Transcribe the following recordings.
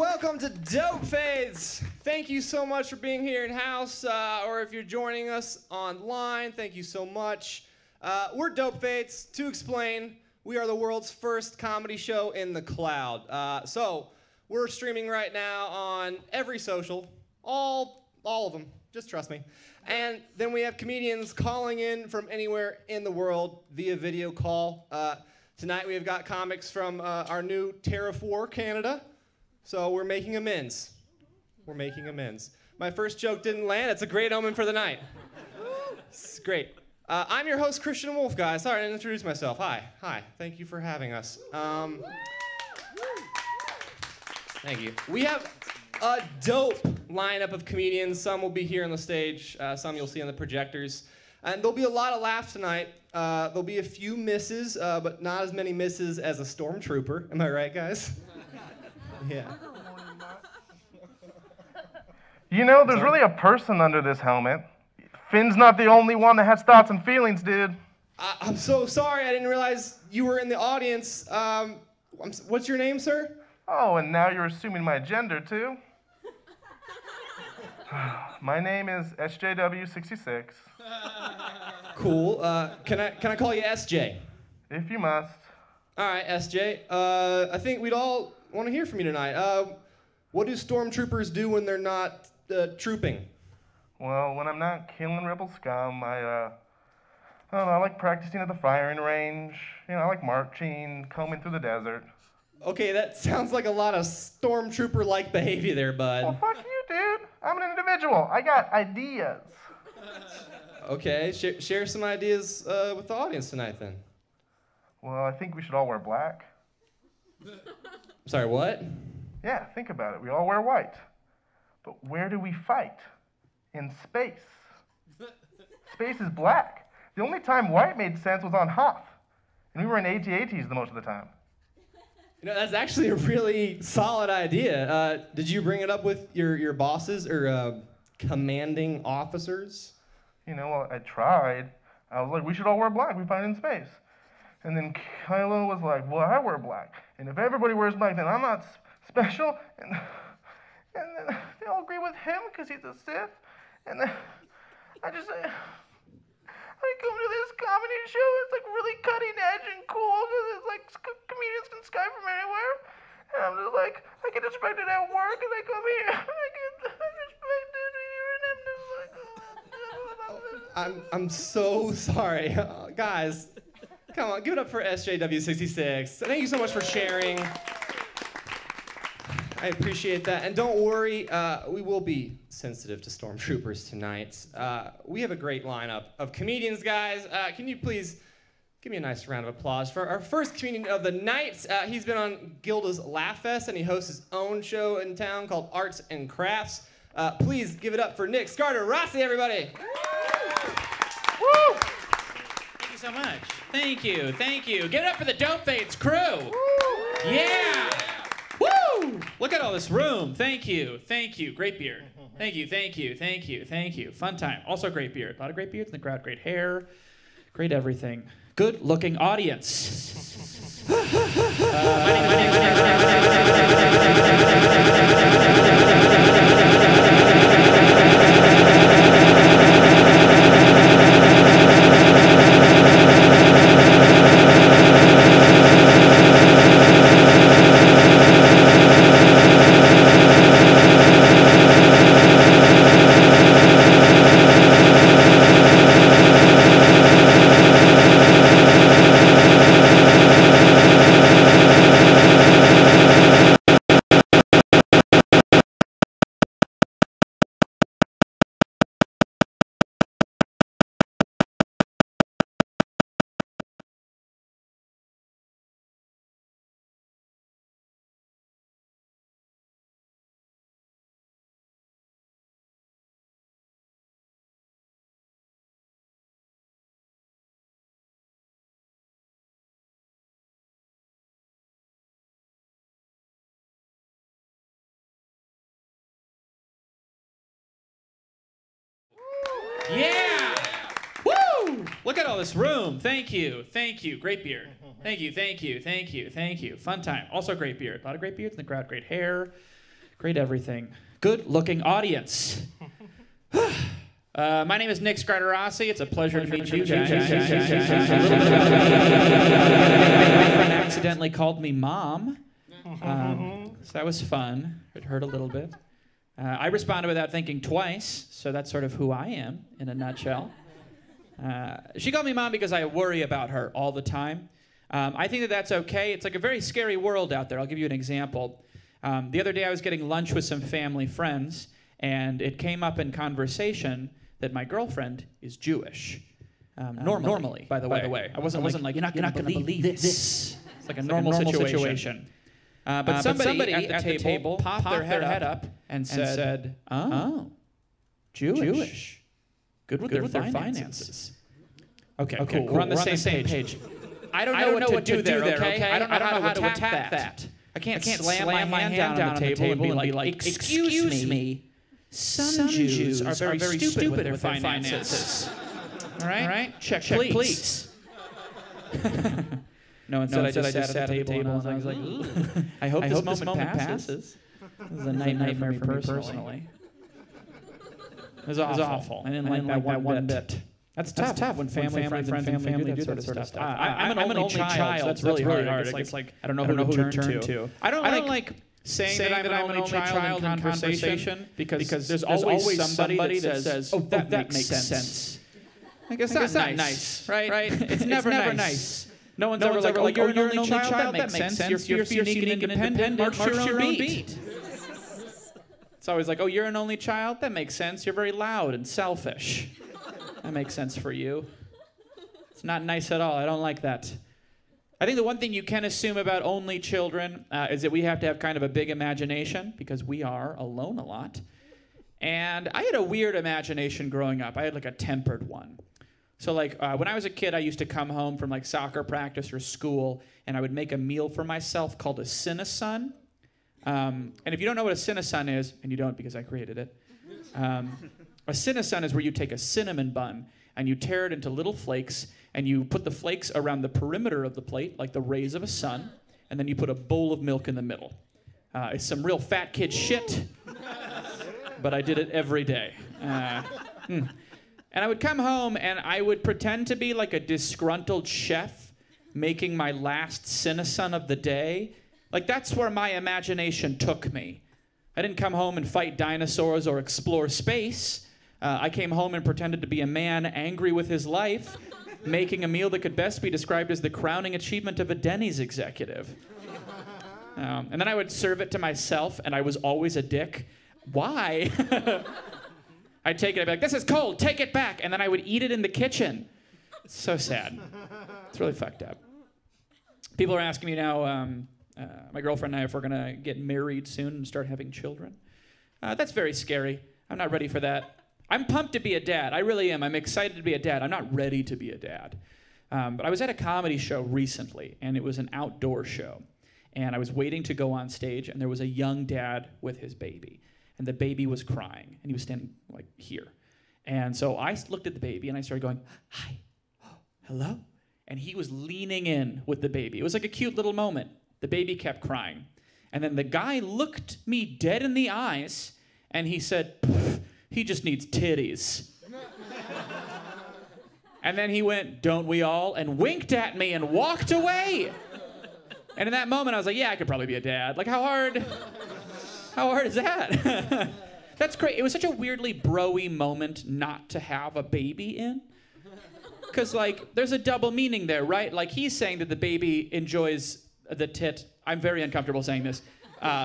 welcome to Dope Fades. Thank you so much for being here in-house, or if you're joining us online, thank you so much. We're Dope Fades. To explain, we are the world's first comedy show in the cloud. So we're streaming right now on every social, all of them, just trust me. And then we have comedians calling in from anywhere in the world via video call. Tonight we have got comics from our new Terra 4 Canada. So we're making amends. We're making amends. My first joke didn't land. It's a great omen for the night. It's great. I'm your host, Christian Wolf, guys. Sorry, I didn't introduce myself. Hi. Thank you for having us. Thank you. We have a dope lineup of comedians. Some will be here on the stage. Some you'll see on the projectors. And there'll be a lot of laughs tonight. There'll be a few misses, but not as many misses as a stormtrooper. Am I right, guys? Yeah. You know, there's really a person under this helmet. Finn's not the only one that has thoughts and feelings, dude. I'm so sorry. I didn't realize you were in the audience. What's your name, sir? Oh, and now you're assuming my gender, too? My name is SJW66. Cool. Can I call you SJ? If you must. All right, SJ. I think we'd all want to hear from you tonight. What do stormtroopers do when they're not trooping? Well, when I'm not killing rebel scum, I don't know, I like practicing at the firing range. You know, I like marching, combing through the desert. Okay, that sounds like a lot of stormtrooper-like behavior there, bud. Well, fuck you, dude. I'm an individual. I got ideas. Okay, share some ideas with the audience tonight, then. Well, I think we should all wear black. Sorry, what? Yeah, think about it. We all wear white. But where do we fight? In space. Space is black. The only time white made sense was on Hoth. And we were in AT-ATs the most of the time. You know, that's actually a really solid idea. Did you bring it up with your bosses or commanding officers? You know, well, I tried. I was like, we should all wear black. We fight in space. And then Kylo was like, well, I wear black. And if everybody wears black, then I'm not special. And then they all agree with him because he's a Sith. And then I come to this comedy show. It's like really cutting edge and cool because it's like comedians can Skype from anywhere. And I'm just like, I get respected at work and I come here. I get respected here and I'm just like, I'm so sorry. Guys, come on, give it up for SJW66. Thank you so much for sharing. I appreciate that. And don't worry, we will be sensitive to stormtroopers tonight. We have a great lineup of comedians, guys. Can you please give me a nice round of applause for our first comedian of the night? He's been on Gilda's Laugh Fest, and he hosts his own show in town called Arts and Crafts. Please give it up for Nick Skardarasy, everybody. Woo! Thank you so much. Thank you. Give it up for the Dope Fades crew. Woo! Yeah! Woo! Look at all this room. Thank you. Great beard. Thank you. Fun time. Also great beard. A lot of great beards in the crowd. Great hair. Great everything. Good looking audience. Yeah! Woo! Look at all this room. Thank you. Great beard. Thank you. Fun time. Also great beard. A lot of great beards in the crowd. Great hair. great everything. Good-looking audience. My name is Nick Skardarasy. It's a pleasure to meet you. My friend accidentally called me Mom. So that was fun. It hurt a little bit. I responded without thinking twice, so that's sort of who I am in a nutshell. She called me Mom because I worry about her all the time. I think that that's okay. It's like a very scary world out there. I'll give you an example. The other day I was getting lunch with some family friends, and it came up in conversation that my girlfriend is Jewish. Normally, by the way. I wasn't like, you're not going to believe this. It's like a normal situation. But somebody at the table popped their head up and said, oh, Jewish. Good with their finances. Okay, cool. We're on the same page. I don't know what to do there, okay? I don't know how to attack that. I can't slam my hand down on the table and be like, excuse me, some Jews are very stupid with their finances. All right? Check, please. No, instead I just sat at the table and I was like, ooh. I hope this moment passes. This is a nightmare for me personally. It was awful. I didn't like that one bit. That's tough when family, friends, and family do that sort of stuff. I'm an only child, so that's really hard. It's like I don't know who to turn to. I don't like saying that I'm an only child in conversation because there's always somebody that says, oh, that makes sense. I guess that's not nice, right? It's never nice. No one's ever like, oh, you're an only child? That makes sense. You're fierce, unique, and independent. March your own beat. It's always like, oh, you're an only child? That makes sense. You're very loud and selfish. That makes sense for you. It's not nice at all. I don't like that. I think the one thing you can assume about only children is that we have to have kind of a big imagination because we are alone a lot. And I had a weird imagination growing up. I had like a tempered one. So like when I was a kid, I used to come home from like soccer practice or school, and I would make a meal for myself called a cinnamon. And if you don't know what a cinnamon is, and you don't because I created it, a cinnamon is where you take a cinnamon bun and you tear it into little flakes, and you put the flakes around the perimeter of the plate, like the rays of a sun, and then you put a bowl of milk in the middle. It's some real fat kid shit, but I did it every day. And I would come home and I would pretend to be like a disgruntled chef making my last cinnamon of the day. Like that's where my imagination took me. I didn't come home and fight dinosaurs or explore space. I came home and pretended to be a man angry with his life, making a meal that could best be described as the crowning achievement of a Denny's executive. And then I would serve it to myself, and I was always a dick. Why? I'd take it, I'd be like, this is cold, take it back. And then I would eat it in the kitchen. It's so sad. It's really fucked up. People are asking me now, my girlfriend and I, if we're gonna get married soon and start having children. That's very scary. I'm not ready for that. I'm pumped to be a dad. I really am. I'm excited to be a dad. I'm not ready to be a dad. But I was at a comedy show recently, and it was an outdoor show. And I was waiting to go on stage, and there was a young dad with his baby. And the baby was crying, and he was standing like here. And so I looked at the baby, and I started going, hi, oh, hello? And he was leaning in with the baby. It was like a cute little moment. The baby kept crying. And then the guy looked me dead in the eyes, and he said, he just needs titties. And then he went, don't we all? And winked at me and walked away. And in that moment, I was like, yeah, I could probably be a dad. Like, how hard is that? That's great. It was such a weirdly bro-y moment not to have a baby in. Because, like, there's a double meaning there, right? Like, he's saying that the baby enjoys the tit. I'm very uncomfortable saying this.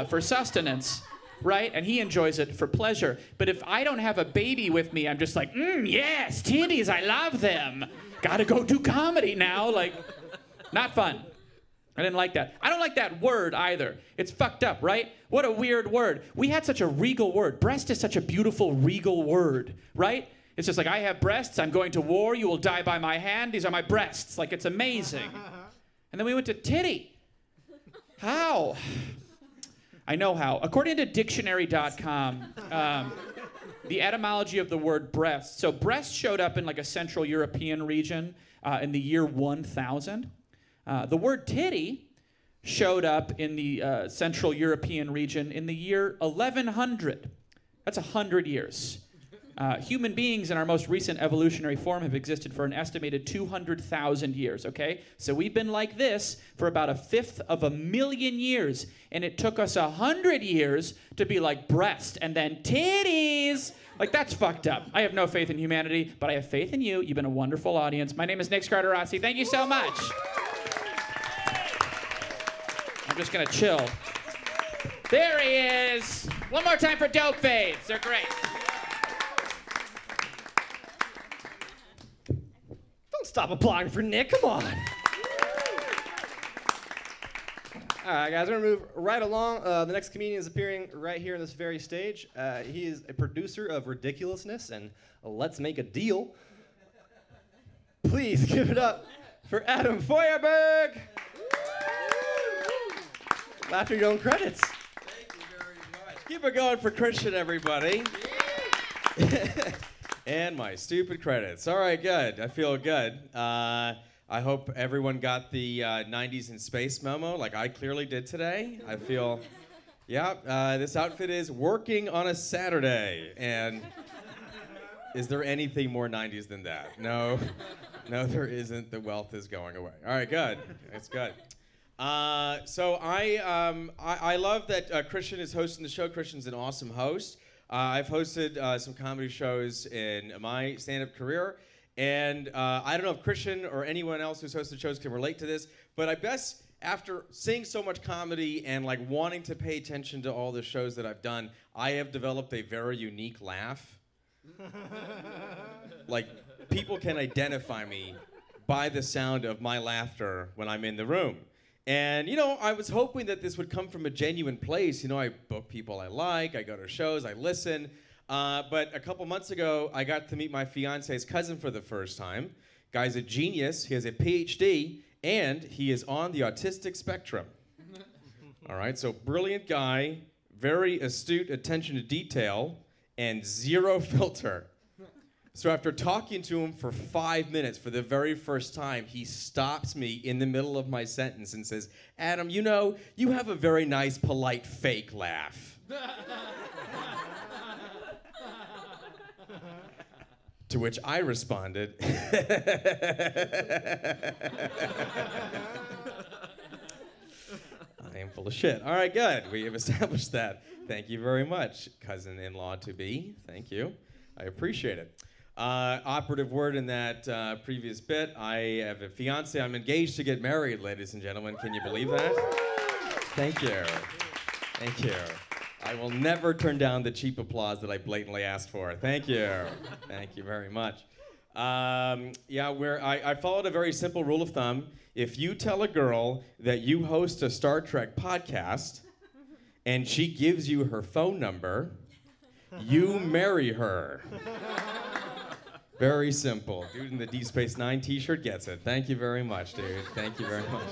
For sustenance, right? And he enjoys it for pleasure. But if I don't have a baby with me, I'm just like, yes, titties, I love them. Gotta go do comedy now. Like, not fun. I didn't like that. I don't like that word either. It's fucked up, right? What a weird word. We had such a regal word. Breast is such a beautiful, regal word, right? It's just like, I have breasts, I'm going to war, you will die by my hand, these are my breasts. Like, it's amazing. And then we went to titty. How? I know how. According to dictionary.com, the etymology of the word breast. So breast showed up in like a Central European region in the year 1000. The word titty showed up in the Central European region in the year 1100. That's 100 years. Human beings in our most recent evolutionary form have existed for an estimated 200,000 years, okay? So we've been like this for about 1/5 of a million years, and it took us 100 years to be like breast and then titties. Like, that's fucked up. I have no faith in humanity, but I have faith in you. You've been a wonderful audience. My name is Nick Skardarasy. Thank you so much. I'm just gonna chill. There he is. One more time for Dope Fades. They're great. Don't stop applauding for Nick. Come on. All right, guys, we're gonna move right along. The next comedian is appearing right here on this very stage. He is a producer of Ridiculousness and Let's Make a Deal. Please give it up for Adam Feuerberg. After your own credits. Thank you very much. Keep it going for Christian, everybody. And my stupid credits. All right, good. I feel good. I hope everyone got the 90s in space memo, like I clearly did today. I feel, yeah, this outfit is working on a Saturday. And is there anything more 90s than that? No, there isn't. The wealth is going away. All right, good. It's good. So I love that Christian is hosting the show. Christian's an awesome host. I've hosted some comedy shows in my stand-up career. And I don't know if Christian or anyone else who's hosted shows can relate to this, but I guess after seeing so much comedy and like wanting to pay attention to all the shows that I've done, I have developed a very unique laugh. Like, people can identify me by the sound of my laughter when I'm in the room. And, you know, I was hoping that this would come from a genuine place. You know, I book people I like, I go to shows, I listen. But a couple months ago, I got to meet my fiance's cousin for the first time. Guy's a genius, he has a PhD, and he is on the autistic spectrum. All right, so brilliant guy, very astute attention to detail, and zero filter. So after talking to him for 5 minutes for the very first time, he stops me in the middle of my sentence and says, "Adam, you know, you have a very nice, polite, fake laugh." To which I responded, I am full of shit. All right, good. We have established that. Thank you very much, cousin-in-law to be. Thank you. I appreciate it. Operative word in that previous bit. I have a fiance. I'm engaged to get married, ladies and gentlemen. Can you believe that? Thank you. Thank you. I will never turn down the cheap applause that I blatantly asked for. Thank you. Thank you very much. I followed a very simple rule of thumb. If you tell a girl that you host a Star Trek podcast and she gives you her phone number, you marry her. Very simple. Dude in the Deep Space Nine t-shirt gets it. Thank you very much, dude. Thank you very much.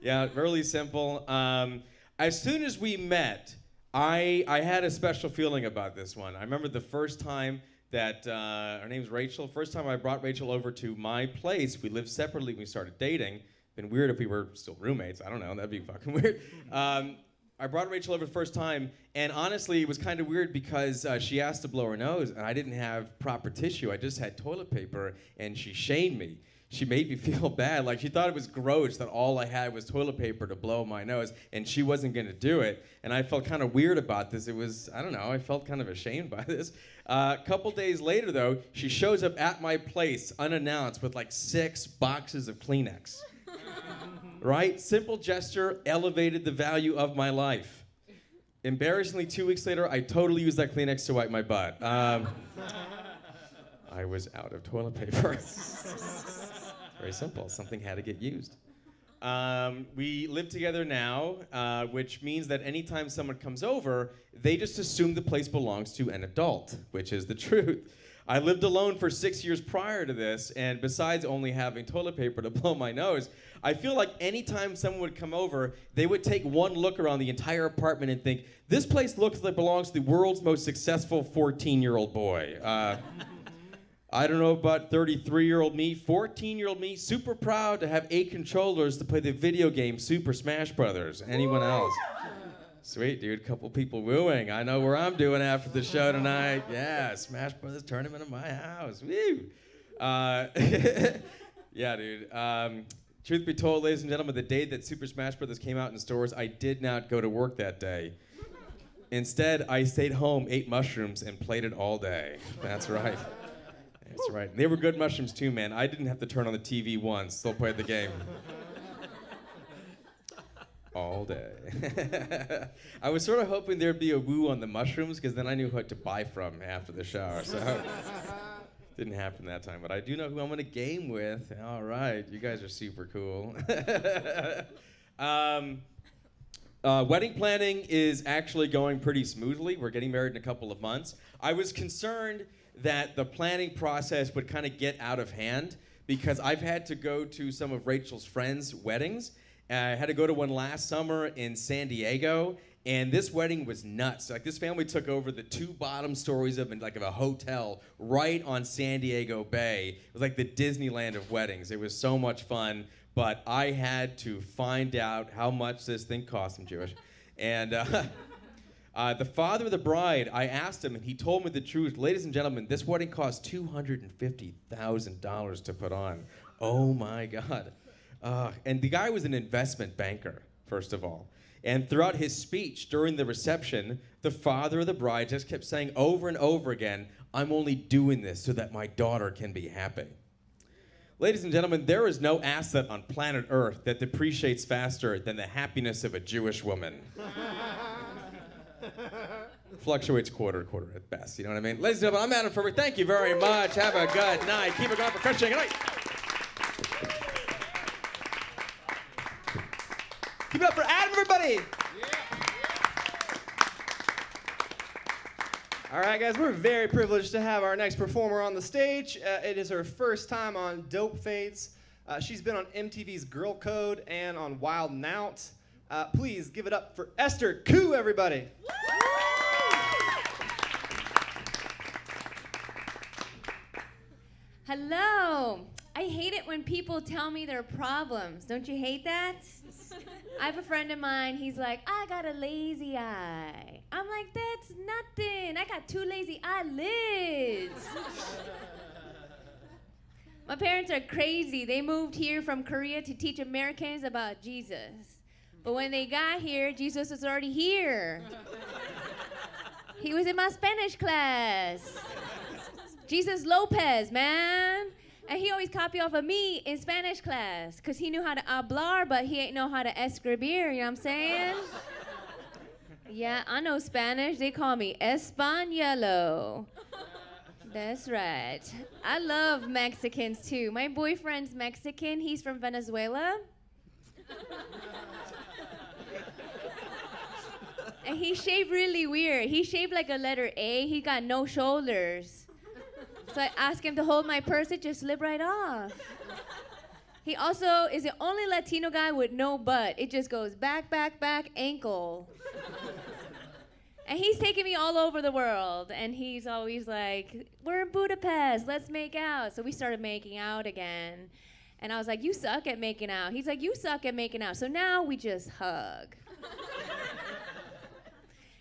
Yeah, really simple. As soon as we met, I had a special feeling about this one. I remember the first time that, her name's Rachel, first time I brought Rachel over to my place. We lived separately when we started dating. Been weird if we were still roommates. I don't know, that'd be fucking weird. I brought Rachel over the first time, and honestly, it was kind of weird because she asked to blow her nose, and I didn't have proper tissue. I just had toilet paper, and she shamed me. She made me feel bad. Like, she thought it was gross that all I had was toilet paper to blow my nose, and she wasn't going to do it. And I felt kind of weird about this. It was, I don't know, I felt kind of ashamed by this. A couple days later, though, she shows up at my place unannounced with like 6 boxes of Kleenex. Right? Simple gesture elevated the value of my life. Embarrassingly, 2 weeks later, I totally used that Kleenex to wipe my butt. I was out of toilet paper. Very simple. Something had to get used. We live together now, which means that anytime someone comes over, they just assume the place belongs to an adult, which is the truth. I lived alone for 6 years prior to this, and besides only having toilet paper to blow my nose, I feel like anytime someone would come over, they would take one look around the entire apartment and think, this place looks like it belongs to the world's most successful 14-year-old boy. I don't know about 33-year-old me, 14-year-old me, super proud to have 8 controllers to play the video game Super Smash Brothers. Anyone else? Sweet, dude. Couple people wooing. I know where I'm doing after the show tonight. Yeah, Smash Brothers tournament in my house. Woo! Yeah, dude. Truth be told, ladies and gentlemen, the day that Super Smash Brothers came out in stores, I did not go to work that day. Instead, I stayed home, ate mushrooms, and played it all day. That's right. That's right. They were good mushrooms too, man. I didn't have to turn on the TV once. Still played the game. All day. I was sort of hoping there'd be a woo on the mushrooms, because then I knew who to buy from after the shower. So didn't happen that time. But I do know who I'm going to game with. All right. You guys are super cool. Wedding planning is actually going pretty smoothly. We're getting married in a couple of months. I was concerned that the planning process would kind of get out of hand, because I've had to go to some of Rachel's friends' weddings. I had to go to one last summer in San Diego, and this wedding was nuts. Like, this family took over the 2 bottom stories of a hotel right on San Diego Bay. It was like the Disneyland of weddings. It was so much fun, but I had to find out how much this thing cost. I'm Jewish. And the father of the bride, I asked him, and he told me the truth. Ladies and gentlemen, this wedding cost $250,000 to put on. Oh my God. And the guy was an investment banker, first of all. And throughout his speech during the reception, the father of the bride just kept saying over and over again, "I'm only doing this so that my daughter can be happy." Ladies and gentlemen, there is no asset on planet Earth that depreciates faster than the happiness of a Jewish woman. Fluctuates quarter to quarter at best, you know what I mean? Ladies and gentlemen, I'm Adam Feuerberg. Thank you very much. Have a good night. Keep it going for Christian. Good night. Keep it up for Adam, everybody. All right, guys, we're very privileged to have our next performer on the stage. It is her first time on Dope Fates. She's been on MTV's Girl Code and on Wild 'N Out. Please give it up for Esther Ku, everybody. Hello. I hate it when people tell me their problems. Don't you hate that? I have a friend of mine, he's like, "I got a lazy eye." I'm like, "That's nothing. I got 2 lazy eyelids." My parents are crazy. They moved here from Korea to teach Americans about Jesus. But when they got here, Jesus was already here. He was in my Spanish class. Jesus Lopez, man. And he always copied off of me in Spanish class, because he knew how to hablar, but he ain't know how to escribir, you know what I'm saying? Yeah, I know Spanish. They call me Españolo. That's right. I love Mexicans, too. My boyfriend's Mexican. He's from Venezuela. And he shaved really weird. He shaved like a letter A. He got no shoulders. So I asked him to hold my purse, it just slipped right off. He also is the only Latino guy with no butt. It just goes back, back, back, ankle. And he's taking me all over the world. And he's always like, "We're in Budapest, let's make out." So we started making out again. And I was like, "You suck at making out." He's like, "You suck at making out." So now we just hug.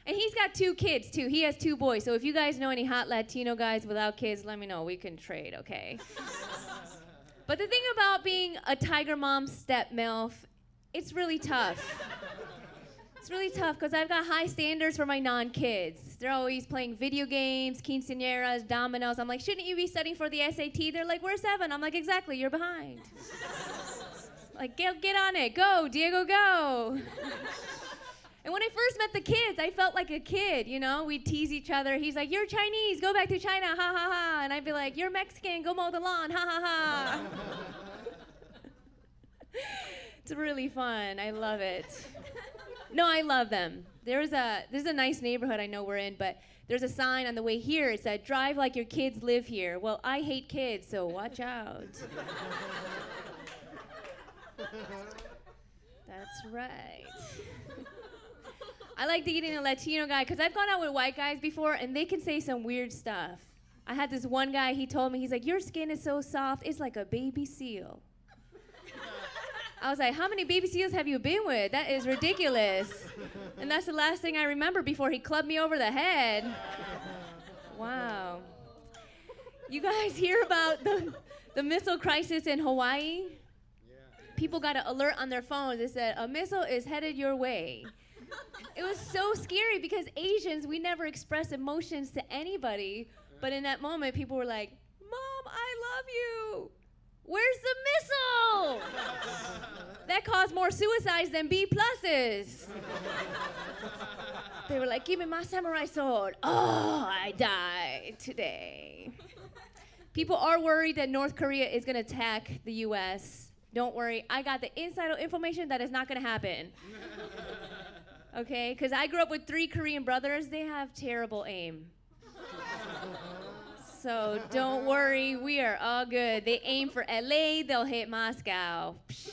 And he's got 2 kids, too. He has 2 boys. So if you guys know any hot Latino guys without kids, let me know. We can trade, okay? But the thing about being a tiger mom step MILF, it's really tough. It's really tough because I've got high standards for my non-kids. They're always playing video games, quinceañeras, dominoes. I'm like, "Shouldn't you be studying for the SAT?" They're like, "We're 7. I'm like, "Exactly, you're behind." Like, get on it. Go, Diego, go. And when I first met the kids, I felt like a kid, you know? We'd tease each other. He's like, "You're Chinese, go back to China, ha ha ha." And I'd be like, "You're Mexican, go mow the lawn, ha ha ha." It's really fun, I love it. No, I love them. There's a nice neighborhood I know we're in, but there's a sign on the way here. It said, "Drive like your kids live here." Well, I hate kids, so watch out. That's right. I like dating a Latino guy because I've gone out with white guys before and they can say some weird stuff. I had this one guy, he told me, he's like, your skin is so soft, it's like a baby seal. I was like, how many baby seals have you been with? That is ridiculous. And that's the last thing I remember before he clubbed me over the head. Wow. You guys hear about the missile crisis in Hawaii? People got an alert on their phones. It said, a missile is headed your way. It was so scary because Asians, we never express emotions to anybody. But in that moment, people were like, Mom, I love you. Where's the missile? That caused more suicides than B+. They were like, give me my samurai sword. Oh, I died today. People are worried that North Korea is going to attack the U.S. Don't worry. I got the insider information that is not going to happen. Okay? Because I grew up with 3 Korean brothers. They have terrible aim. So don't worry. We are all good. They aim for LA. They'll hit Moscow. Psh,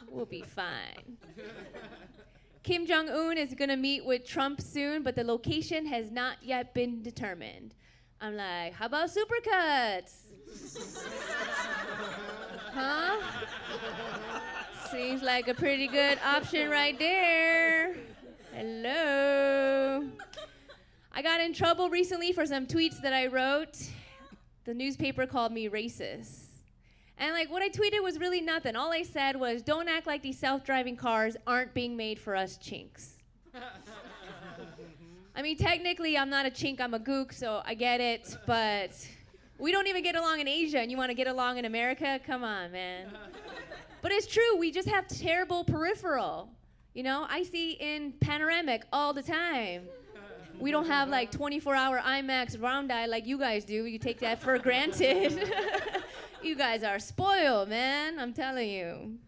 we'll be fine. Kim Jong-un is going to meet with Trump soon, but the location has not yet been determined. I'm like, how about supercuts? Huh? Seems like a pretty good option right there. Hello. I got in trouble recently for some tweets that I wrote. The newspaper called me racist. And like what I tweeted was really nothing. All I said was, don't act like these self-driving cars aren't being made for us chinks. I mean, technically, I'm not a chink, I'm a gook, so I get it, but we don't even get along in Asia, and you want to get along in America? Come on, man. But it's true, we just have terrible peripheral. You know, I see in Panoramic all the time. We don't have like 24-hour IMAX round eye like you guys do. You take that for granted. You guys are spoiled, man, I'm telling you.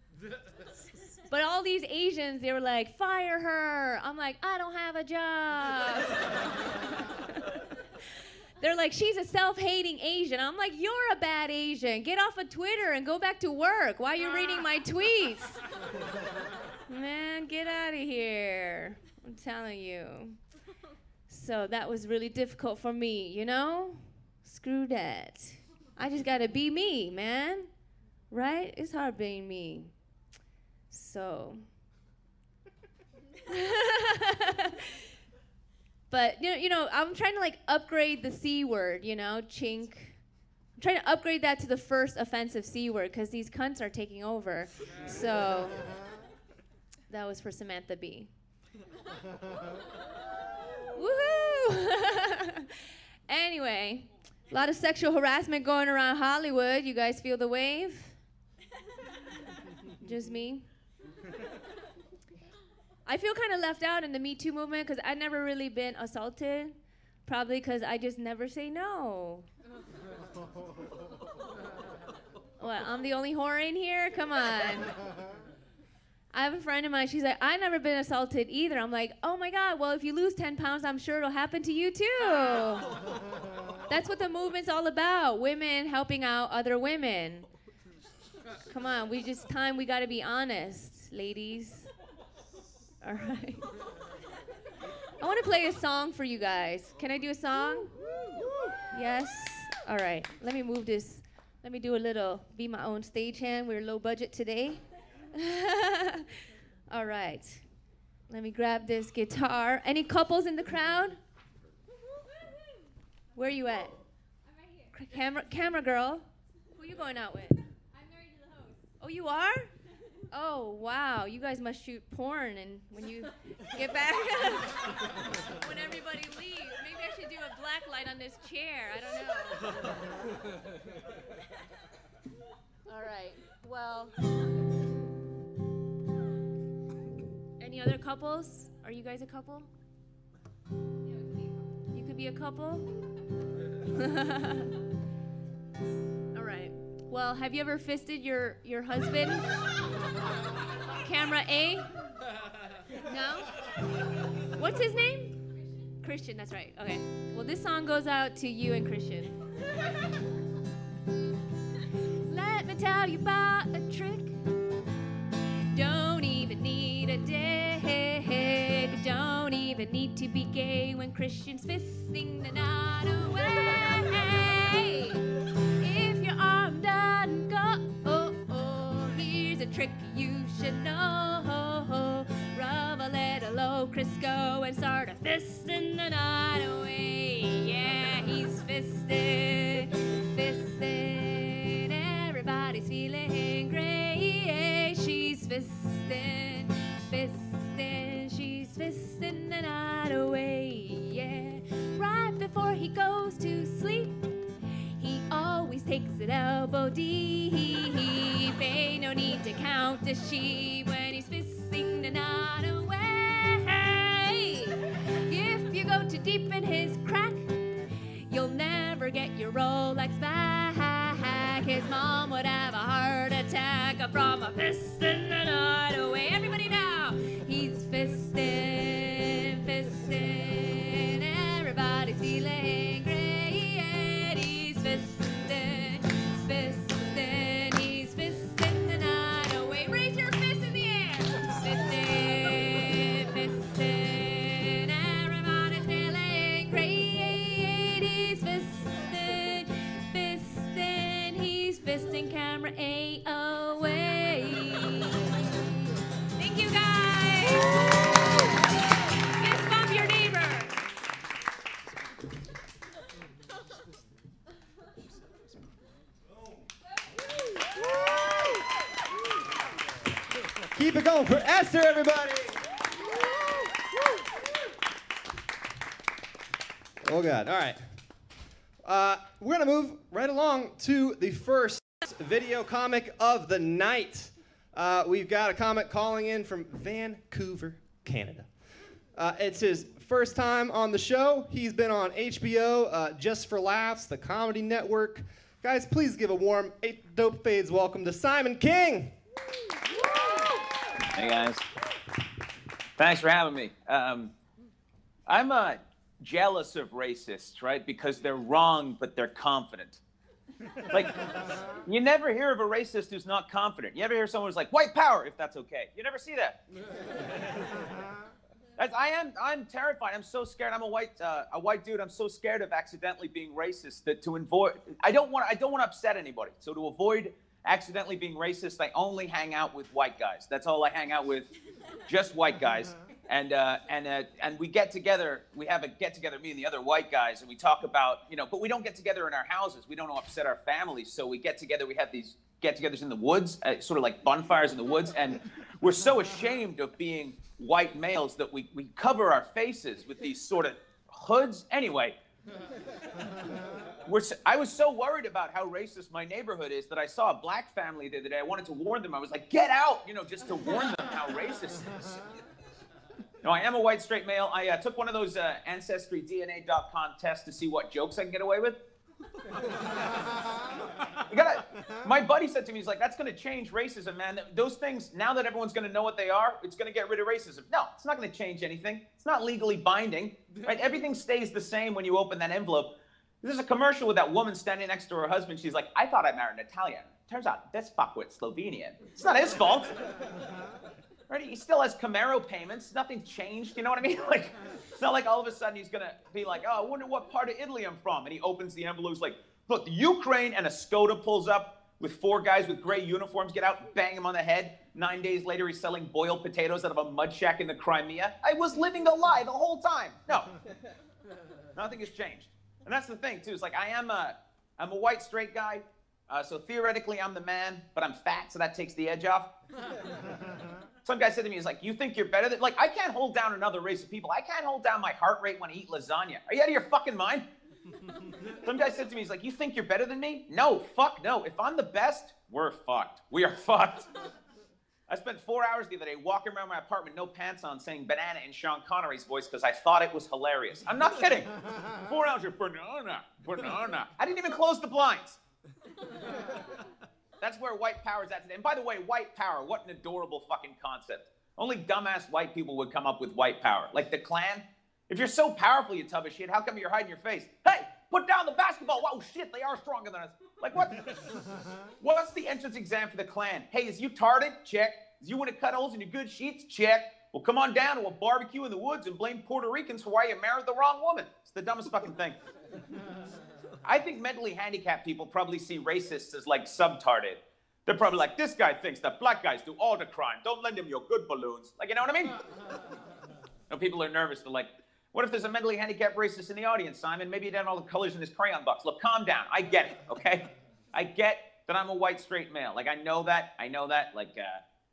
But all these Asians, they were like, fire her. I'm like, I don't have a job. They're like, she's a self-hating Asian. I'm like, you're a bad Asian. Get off of Twitter and go back to work. Why are you reading my tweets? Man, get out of here. I'm telling you. So that was really difficult for me, you know? Screw that. I just gotta be me, man. Right? It's hard being me. So. But, you know, I'm trying to, like, upgrade the C word, you know, chink. I'm trying to upgrade that to the first offensive C word, because these cunts are taking over. So, that was for Samantha B. Woohoo! Anyway, a lot of sexual harassment going around Hollywood. You guys feel the wave? Just me? I feel kind of left out in the Me Too movement because I've never really been assaulted. Probably because I just never say no. What, I'm the only whore in here? Come on. I have a friend of mine, she's like, I've never been assaulted either. I'm like, oh my God, well, if you lose 10 pounds, I'm sure it'll happen to you too. That's what the movement's all about, women helping out other women. Come on, we gotta be honest, ladies. All right. I want to play a song for you guys. Can I do a song? Yes? All right. Let me move this. Let me do a little, be my own stagehand. We're low budget today. All right. Let me grab this guitar. Any couples in the crowd? Where are you at? I'm right here. Camera girl. Who are you going out with? I'm married to the host. Oh, you are? Oh, wow. You guys must shoot porn and when you get back, when everybody leaves. Maybe I should do a black light on this chair. I don't know. All right. Well, any other couples? Are you guys a couple? You could be a couple? All right. Well, have you ever fisted your husband? Camera A? No? What's his name? Christian, that's right. Okay. Well, this song goes out to you and Christian. Let me tell you about a trick. Don't even need a dick. Don't even need to be gay when Christian's fisting the night away. fisting the night away. Yeah, he's fisting, fisting. Everybody's feeling great. She's fisting, fisting. She's fisting the night away. Yeah, right before he goes to sleep, he always takes it elbow deep. Ain't no need to count the sheep when he's fisting the night away. If you go too deep in his crack, you'll never get your Rolex back. His mom would have a heart attack from a fisting the night away. Everybody now, he's fisting, fisting. Everybody's feeling great. He's fisting, fisting. He's fisting the night away. Raise your fist in the air. Fisting, fisting. Everybody's feeling great. He's fisting, fisting. He's fisting camera A away. Thank you, guys. Fist bump your neighbor. Keep it going for Esther, everybody. Oh, God. All right. We're going to move right along to the first video comic of the night. We've got a comic calling in from Vancouver, Canada. It's his first time on the show. He's been on HBO, Just for Laughs, the Comedy Network. Guys, please give a warm 8 Dope Fades welcome to Simon King. Hey guys, thanks for having me. I'm jealous of racists, right? Because they're wrong, but they're confident. Like, you never hear of a racist who's not confident. You ever hear someone who's like, white power, if that's okay. You never see that. I'm terrified. I'm so scared. I'm a white dude. I'm so scared of accidentally being racist that to avoid, I don't want to upset anybody. So to avoid accidentally being racist, I only hang out with white guys. That's all I hang out with, just white guys. And we get together. We have a get together, me and the other white guys, and we talk about, but we don't get together in our houses. We don't upset our families. So we get together. We have these get-togethers in the woods, sort of like bonfires in the woods, and we're so ashamed of being white males that we cover our faces with these sort of hoods. Anyway. I was so worried about how racist my neighborhood is that I saw a black family the other day. I wanted to warn them. I was like, get out, just to warn them how racist it is. No, I am a white straight male. I took one of those AncestryDNA.com tests to see what jokes I can get away with. My buddy said to me, he's like, that's going to change racism, man. Those things, now that everyone's going to know what they are, it's going to get rid of racism. No, it's not going to change anything. It's not legally binding, right? Everything stays the same when you open that envelope. There's a commercial with that woman standing next to her husband. She's like, I thought I married an Italian. Turns out this fuckwit's Slovenian. It's not his fault. Right? He still has Camaro payments. Nothing changed. You know what I mean? Like, it's not like all of a sudden he's going to be like, oh, I wonder what part of Italy I'm from. And he opens the envelope. He's like, look, the Ukraine, and a Skoda pulls up with 4 guys with gray uniforms, get out, bang him on the head. 9 days later, he's selling boiled potatoes out of a mud shack in the Crimea. I was living a lie the whole time. No. Nothing has changed. And that's the thing, too. It's like, I'm a white straight guy. So theoretically, I'm the man, but I'm fat, so that takes the edge off. Some guy said to me, he's like, you think you're better than, like, I can't hold down another race of people. I can't hold down my heart rate when I eat lasagna. Are you out of your fucking mind? Some guy said to me, he's like, you think you're better than me? No, fuck no. If I'm the best, we're fucked. We are fucked. I spent 4 hours the other day walking around my apartment, no pants on, saying banana in Sean Connery's voice because I thought it was hilarious. I'm not kidding. 4 hours of banana, banana. I didn't even close the blinds. That's where white power is at today. And by the way, white power, what an adorable fucking concept. Only dumbass white people would come up with white power. Like the Klan. If you're so powerful, you tough as shit, how come you're hiding your face? Hey, put down the basketball. Whoa, shit, they are stronger than us. Like what? What's the entrance exam for the Klan? Hey, is you tarded? Check. Is you want to cut holes in your good sheets? Check. Well, come on down to a barbecue in the woods and blame Puerto Ricans for why you married the wrong woman. It's the dumbest fucking thing. I think mentally handicapped people probably see racists as like subtarded. They're probably like, this guy thinks that black guys do all the crime. Don't lend him your good balloons. Like, you know what I mean? No, people are nervous. They're like, What if there's a mentally handicapped racist in the audience, Simon? Maybe he didn't have all the colors in his crayon box. Look, calm down. I get it, okay? I get that I'm a white straight male. Like, I know that. Like,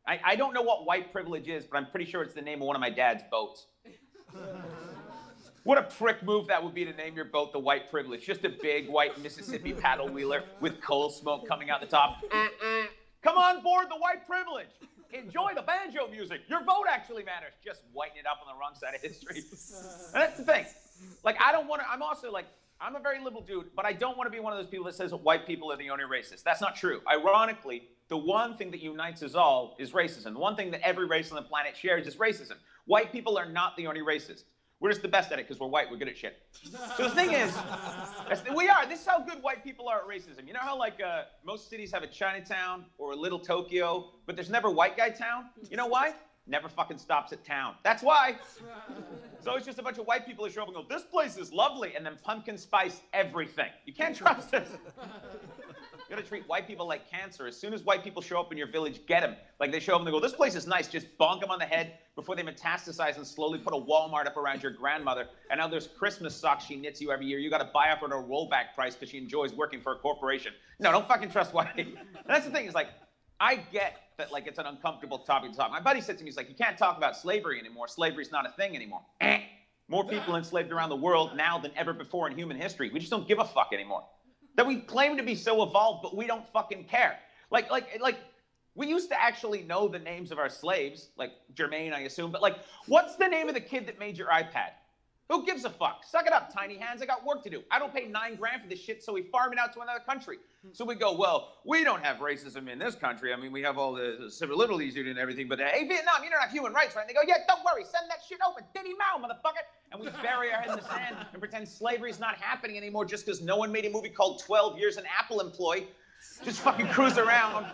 I don't know what white privilege is, but I'm pretty sure it's the name of one of my dad's boats. What a prick move that would be to name your boat the White Privilege. Just a big white Mississippi paddle wheeler with coal smoke coming out the top. Come on board the White Privilege. Enjoy the banjo music. Your vote actually matters. Just whiten it up on the wrong side of history. And that's the thing. Like, I don't want to, I'm also like, I'm a very liberal dude, but I don't want to be one of those people that says that white people are the only racist. That's not true. Ironically, the one thing that unites us all is racism. The one thing that every race on the planet shares is racism. White people are not the only racist. We're just the best at it because we're white. We're good at shit. So the thing is, we are. This is how good white people are at racism. You know how like most cities have a Chinatown or a little Tokyo, but there's never white guy town? You know why? Never fucking stops at town. That's why. So it's just a bunch of white people who show up and go, this place is lovely, and then pumpkin spice everything. You can't trust us. You gotta treat white people like cancer. As soon as white people show up in your village, get them. Like they show up and they go, this place is nice. Just bonk them on the head before they metastasize and slowly put a Walmart up around your grandmother. And now there's Christmas socks she knits you every year. You gotta buy up at a rollback price because she enjoys working for a corporation. No, don't fucking trust white. And that's the thing, is like, I get that like it's an uncomfortable topic to talk. My buddy said to me, he's like, you can't talk about slavery anymore. Slavery's not a thing anymore. More people enslaved around the world now than ever before in human history. We just don't give a fuck anymore. That we claim to be so evolved, but we don't fucking care. Like, we used to actually know the names of our slaves, like Jermaine, I assume, but like, what's the name of the kid that made your iPad? Who gives a fuck? Suck it up, tiny hands, I got work to do. I don't pay $9 grand for this shit, so we farm it out to another country. So we go, well, we don't have racism in this country. I mean, we have all the civil liberties and everything, but hey, Vietnam, you don't have human rights, right? And they go, yeah, don't worry, send that shit over, Diddy Mao, motherfucker. And we bury our head in the sand and pretend slavery's not happening anymore just because no one made a movie called 12 Years an Apple Employee. Just fucking cruise around,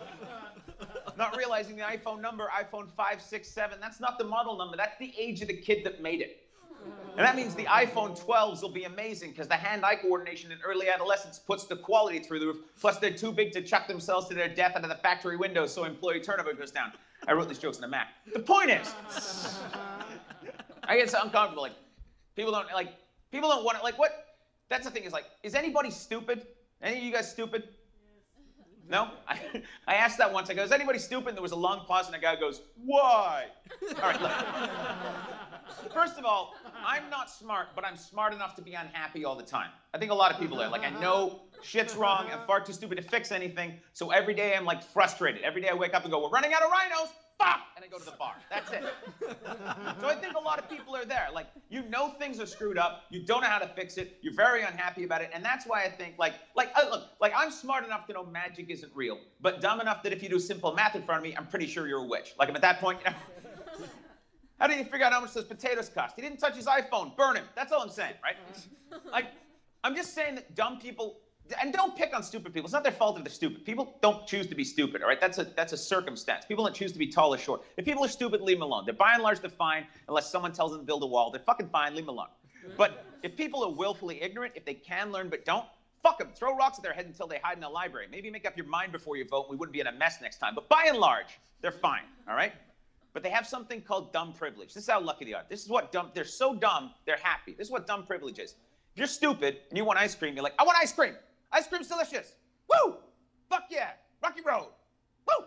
not realizing the iPhone number, iPhone 5, 6, 7, that's not the model number, that's the age of the kid that made it. And that means the iPhone 12s will be amazing because the hand-eye coordination in early adolescence puts the quality through the roof. Plus, they're too big to chuck themselves to their death out of the factory windows, so employee turnover goes down. I wrote these jokes in a Mac. The point is, I get so uncomfortable. Like, people don't want to, like, what? That's the thing, is like, is anybody stupid? Any of you guys stupid? No? I asked that once. I go, is anybody stupid? And there was a long pause, and a guy goes, why? All right, look. First of all, I'm not smart, but I'm smart enough to be unhappy all the time. I think a lot of people are. Like, I know shit's wrong. I'm far too stupid to fix anything. So every day I'm, like, frustrated. Every day I wake up and go, we're running out of rhinos. Fuck! And I go to the bar. That's it. So I think a lot of people are there. Like, you know things are screwed up. You don't know how to fix it. You're very unhappy about it. And that's why I think, look, I'm smart enough to know magic isn't real, but dumb enough that if you do simple math in front of me, I'm pretty sure you're a witch. Like, I'm at that point, you know. How did he figure out how much those potatoes cost? He didn't touch his iPhone. Burn him. That's all I'm saying, right? Like, I'm just saying that dumb people, and don't pick on stupid people. It's not their fault if they're stupid. People don't choose to be stupid, all right? That's a circumstance. People don't choose to be tall or short. If people are stupid, leave them alone. They're by and large, they're fine, unless someone tells them to build a wall. They're fucking fine, leave them alone. But if people are willfully ignorant, if they can learn but don't, fuck them. Throw rocks at their head until they hide in a library. Maybe make up your mind before you vote. We wouldn't be in a mess next time. But by and large, they're fine, all right? But they have something called dumb privilege. This is how lucky they are. This is what they're so dumb, they're happy. This is what dumb privilege is. If you're stupid and you want ice cream, you're like, I want ice cream. Ice cream's delicious. Woo! Fuck yeah. Rocky Road. Woo!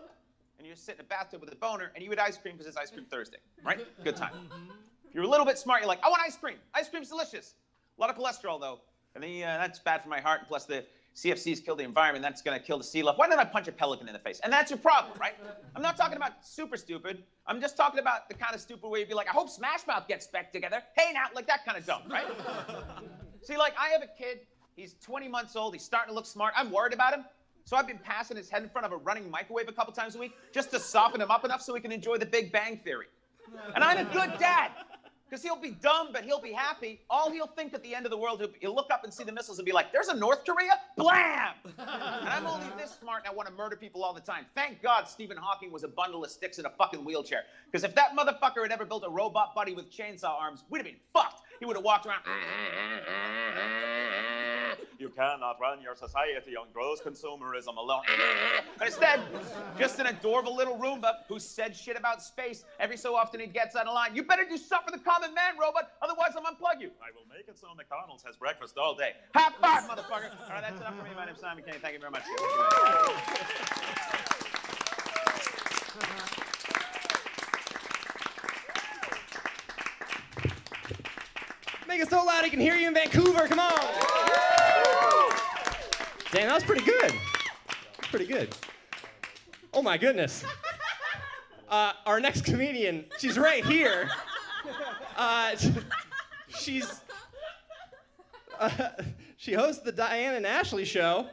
And you just sit in a bathtub with a boner and you eat ice cream because it's Ice Cream Thursday, right? Good time. If you're a little bit smart, you're like, I want ice cream. Ice cream's delicious. A lot of cholesterol, though. And then that's bad for my heart. And plus, the CFCs kill the environment. That's going to kill the sea life. Why didn't I punch a pelican in the face? And that's your problem, right? I'm not talking about super stupid. I'm just talking about the kind of stupid where you'd be like, I hope Smash Mouth gets back together. Hey, now, like that kind of dumb, right? See, like, I have a kid. He's 20 months old. He's starting to look smart. I'm worried about him. So I've been passing his head in front of a running microwave a couple times a week just to soften him up enough so he can enjoy the Big Bang Theory. And I'm a good dad. Because he'll be dumb, but he'll be happy. All he'll think at the end of the world, he'll look up and see the missiles and be like, there's a North Korea? Blam! And I'm only this smart and I want to murder people all the time. Thank God Stephen Hawking was a bundle of sticks in a fucking wheelchair. Because if that motherfucker had ever built a robot buddy with chainsaw arms, we'd have been fucked. he would have walked around. You cannot run your society on gross consumerism alone. But instead, just an adorable little Roomba who said shit about space every so often he gets out of line. You better do something for the common man, robot, otherwise I'll unplug you. I will make it so McDonald's has breakfast all day. High five, motherfucker. All right, that's enough for me. My name's Simon Kenny. Thank you very much. Make it so loud I can hear you in Vancouver. Come on. Damn, that was pretty good. Pretty good. Oh my goodness. Our next comedian, she's right here. She hosts the Diane and Ashley show,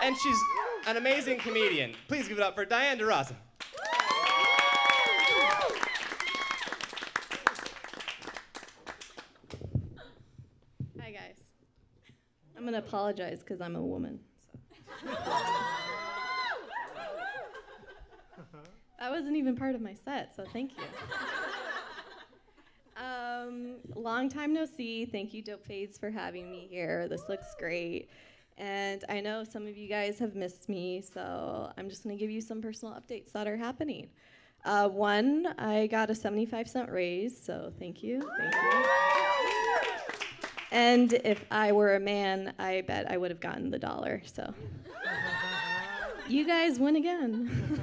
and she's an amazing comedian. Please give it up for DianneDurazo. Hi guys. I'm gonna apologize because I'm a woman. So. That wasn't even part of my set, so thank you. Long time no see. Thank you, Dope Fades, for having me here. This looks great. And I know some of you guys have missed me, so I'm just gonna give you some personal updates that are happening. One, I got a 75-cent raise, so thank you, thank you. And if I were a man, I bet I would have gotten the $1, so. You guys win again.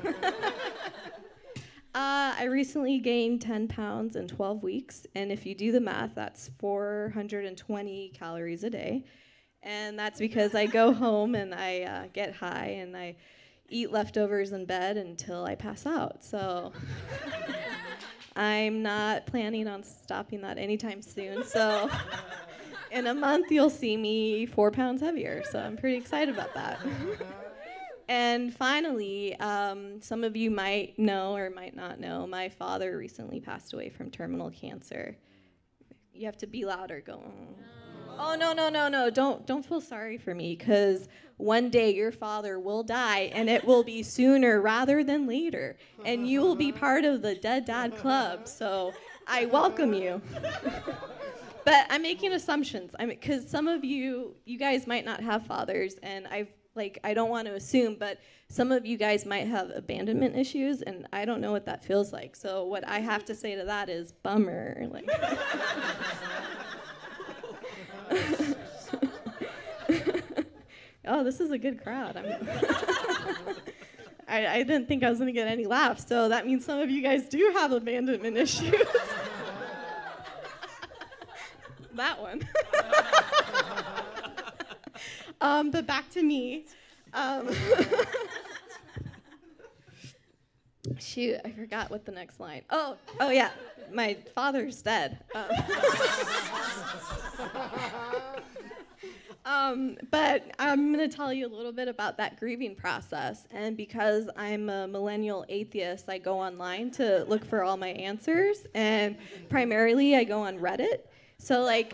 I recently gained 10 pounds in 12 weeks, and if you do the math, that's 420 calories a day. And that's because I go home and I get high and I eat leftovers in bed until I pass out. So I'm not planning on stopping that anytime soon. So in a month, you'll see me 4 pounds heavier. So I'm pretty excited about that. And finally, some of you might know or might not know, my father recently passed away from terminal cancer. You have to be louder, go. Oh, no, don't feel sorry for me, because one day your father will die, and it will be sooner rather than later, and you will be part of the Dead Dad Club, so I welcome you. But I'm making assumptions, because some of you guys might not have fathers, and I don't want to assume, but some of you guys might have abandonment issues, and I don't know what that feels like, so what I have to say to that is, bummer. Like. Oh, this is a good crowd. I didn't think I was going to get any laughs, so that means some of you guys do have abandonment issues. That one. But back to me. Shoot, I forgot what the next line. Oh yeah, my father's dead. But I'm going to tell you a little bit about that grieving process. And because I'm a millennial atheist, I go online to look for all my answers. And primarily, I go on Reddit. So, like,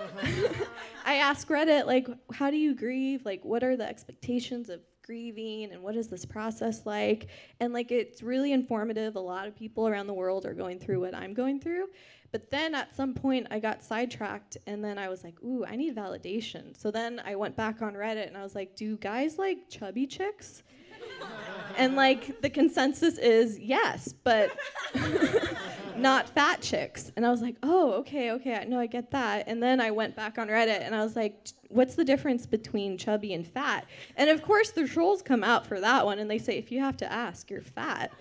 I ask Reddit, like, how do you grieve? Like, what are the expectations of grieving? And what is this process like? And, like, it's really informative. A lot of people around the world are going through what I'm going through. But then at some point, I got sidetracked, and then I was like, ooh, I need validation. So then I went back on Reddit, and I was like, do guys like chubby chicks? And, like, the consensus is yes, but not fat chicks. And I was like, oh, okay, no, I get that. And then I went back on Reddit, and I was like, what's the difference between chubby and fat? And, of course, the trolls come out for that one, and they say, if you have to ask, you're fat.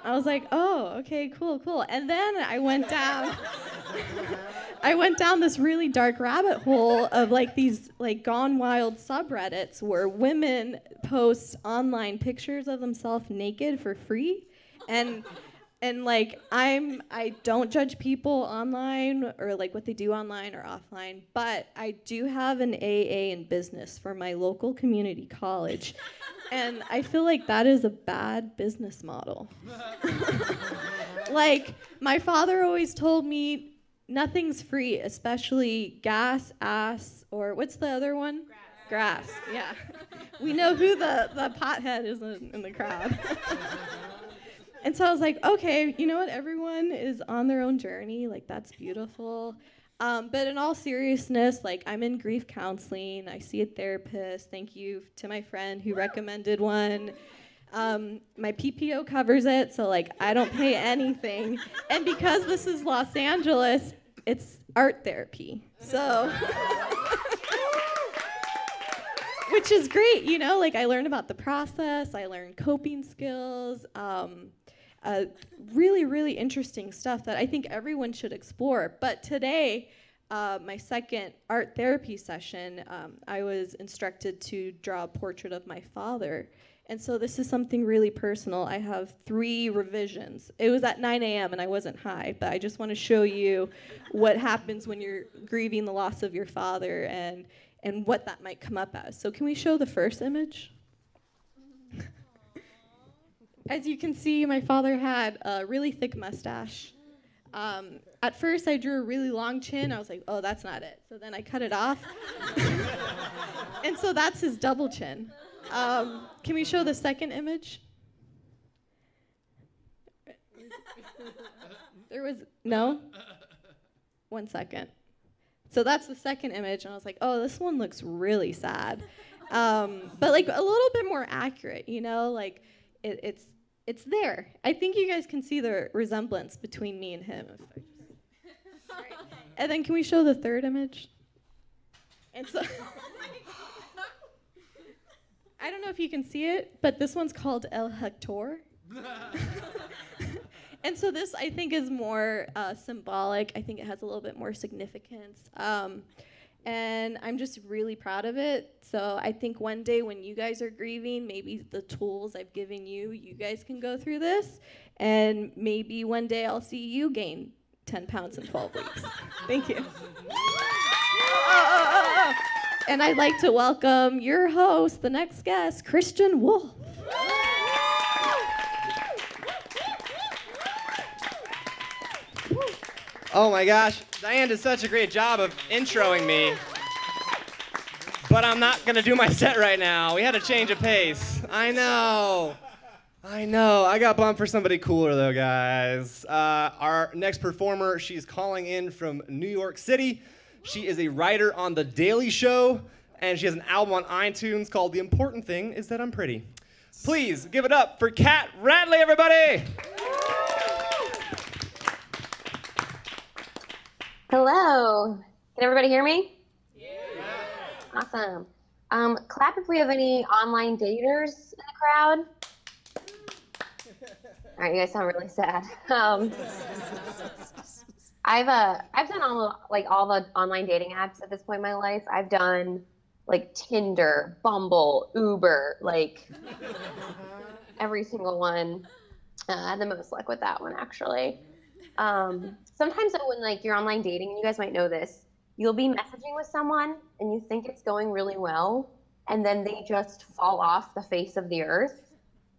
I was like, oh, okay, cool. And then I went down this really dark rabbit hole of like these like gone wild subreddits where women post online pictures of themselves naked for free. And like I don't judge people online or like what they do online or offline, but I do have an AA in business for my local community college. And I feel like that is a bad business model. Like, my father always told me nothing's free, especially gas, ass, or what's the other one? Grass, yeah. We know who the pothead is in the crowd. And so I was like, okay, you know what? Everyone is on their own journey. Like, that's beautiful. But in all seriousness, like, I'm in grief counseling. I see a therapist. Thank you to my friend who recommended one. My PPO covers it, so, like, I don't pay anything. And because this is Los Angeles, it's art therapy. So, which is great, you know? Like, I learned about the process. I learned coping skills. Really, really interesting stuff that I think everyone should explore. But today, my second art therapy session, I was instructed to draw a portrait of my father. And so this is something really personal. I have 3 revisions. It was at 9 a.m. and I wasn't high, but I just want to show you what happens when you're grieving the loss of your father and what that might come up as. So can we show the first image? As you can see, my father had a really thick mustache. At first, I drew a really long chin. I was like, oh, that's not it. So then I cut it off. And so that's his double chin. Can we show the second image? No? 1 second. So that's the second image, and I was like, oh, this one looks really sad. But like a little bit more accurate, you know, like it's there. I think you guys can see the resemblance between me and him. And then can we show the third image? And so I don't know if you can see it, but this one's called El Hector. And so this, I think, is more symbolic. I think it has a little bit more significance. And I'm just really proud of it. So I think one day when you guys are grieving, maybe the tools I've given you, you guys can go through this. And maybe one day I'll see you gain 10 pounds in 12 weeks. Thank you. And I'd like to welcome your host, the next guest, Christian Wolf. Oh my gosh, Diane did such a great job of introing me. But I'm not gonna do my set right now. We had to change a pace. I know. I got bumped for somebody cooler though, guys. Our next performer, she's calling in from New York City. She is a writer on The Daily Show, and she has an album on iTunes called The Important Thing Is That I'm Pretty. Please give it up for Kat Radley, everybody! Hello. Can everybody hear me? Yeah. Awesome. Clap if we have any online daters in the crowd. All right, you guys sound really sad. I've done all the online dating apps at this point in my life. I've done like Tinder, Bumble, Uber, like every single one. I had the most luck with that one, actually. Sometimes when like you're online dating, and you guys might know this, you'll be messaging with someone and you think it's going really well, and then they just fall off the face of the earth.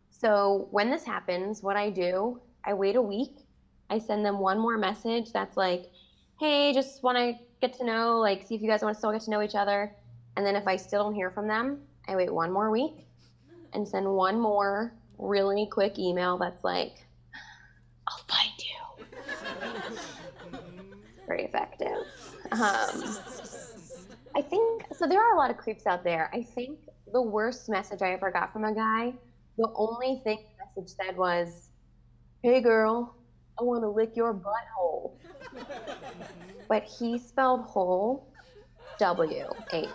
So when this happens, what I do, I wait a week. I send them one more message that's like, hey, just want to get to know, like, see if you guys want to still get to know each other. And then if I still don't hear from them, I wait one more week and send one more really quick email that's like, I'll find you. Very effective. I think, so there are a lot of creeps out there. I think the worst message I ever got from a guy, the only thing the message said was, hey girl, I want to lick your butthole. But he spelled hole W-H-O-L-E.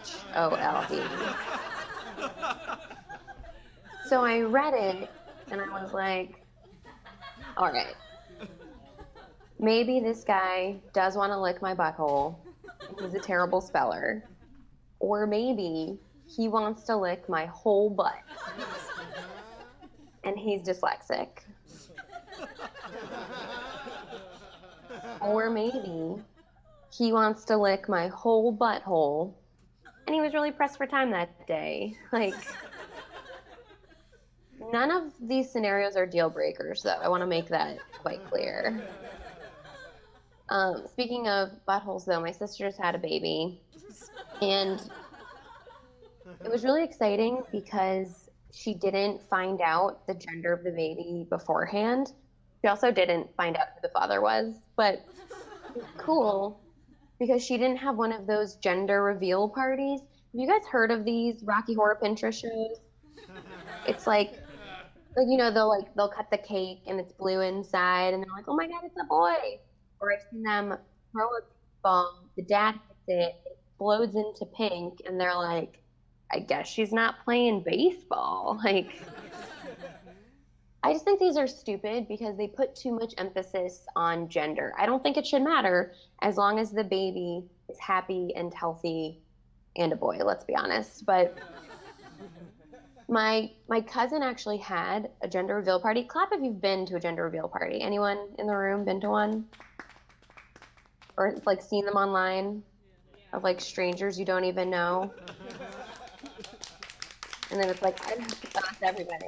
So I read it and I was like, all right. Maybe this guy does want to lick my butthole. He's a terrible speller. Or maybe he wants to lick my whole butt. And he's dyslexic. Or maybe he wants to lick my whole butthole. And he was really pressed for time that day. Like, none of these scenarios are deal breakers, though. I want to make that quite clear. Speaking of buttholes, though, my sister just had a baby, and it was really exciting because she didn't find out the gender of the baby beforehand. She also didn't find out who the father was, but it's cool because she didn't have one of those gender reveal parties. Have you guys heard of these Rocky Horror Pinterest shows? It's like you know, they'll cut the cake and it's blue inside and they're like, oh my God, it's a boy. Or I've seen them throw a ball, the dad hits it explodes into pink, and they're like, I guess she's not playing baseball. Like, I just think these are stupid because they put too much emphasis on gender. I don't think it should matter as long as the baby is happy and healthy and a boy, let's be honest. But my cousin actually had a gender reveal party. Clap if you've been to a gender reveal party. Anyone in the room been to one? Or like seen them online of like strangers you don't even know? And then it's like, I ask everybody.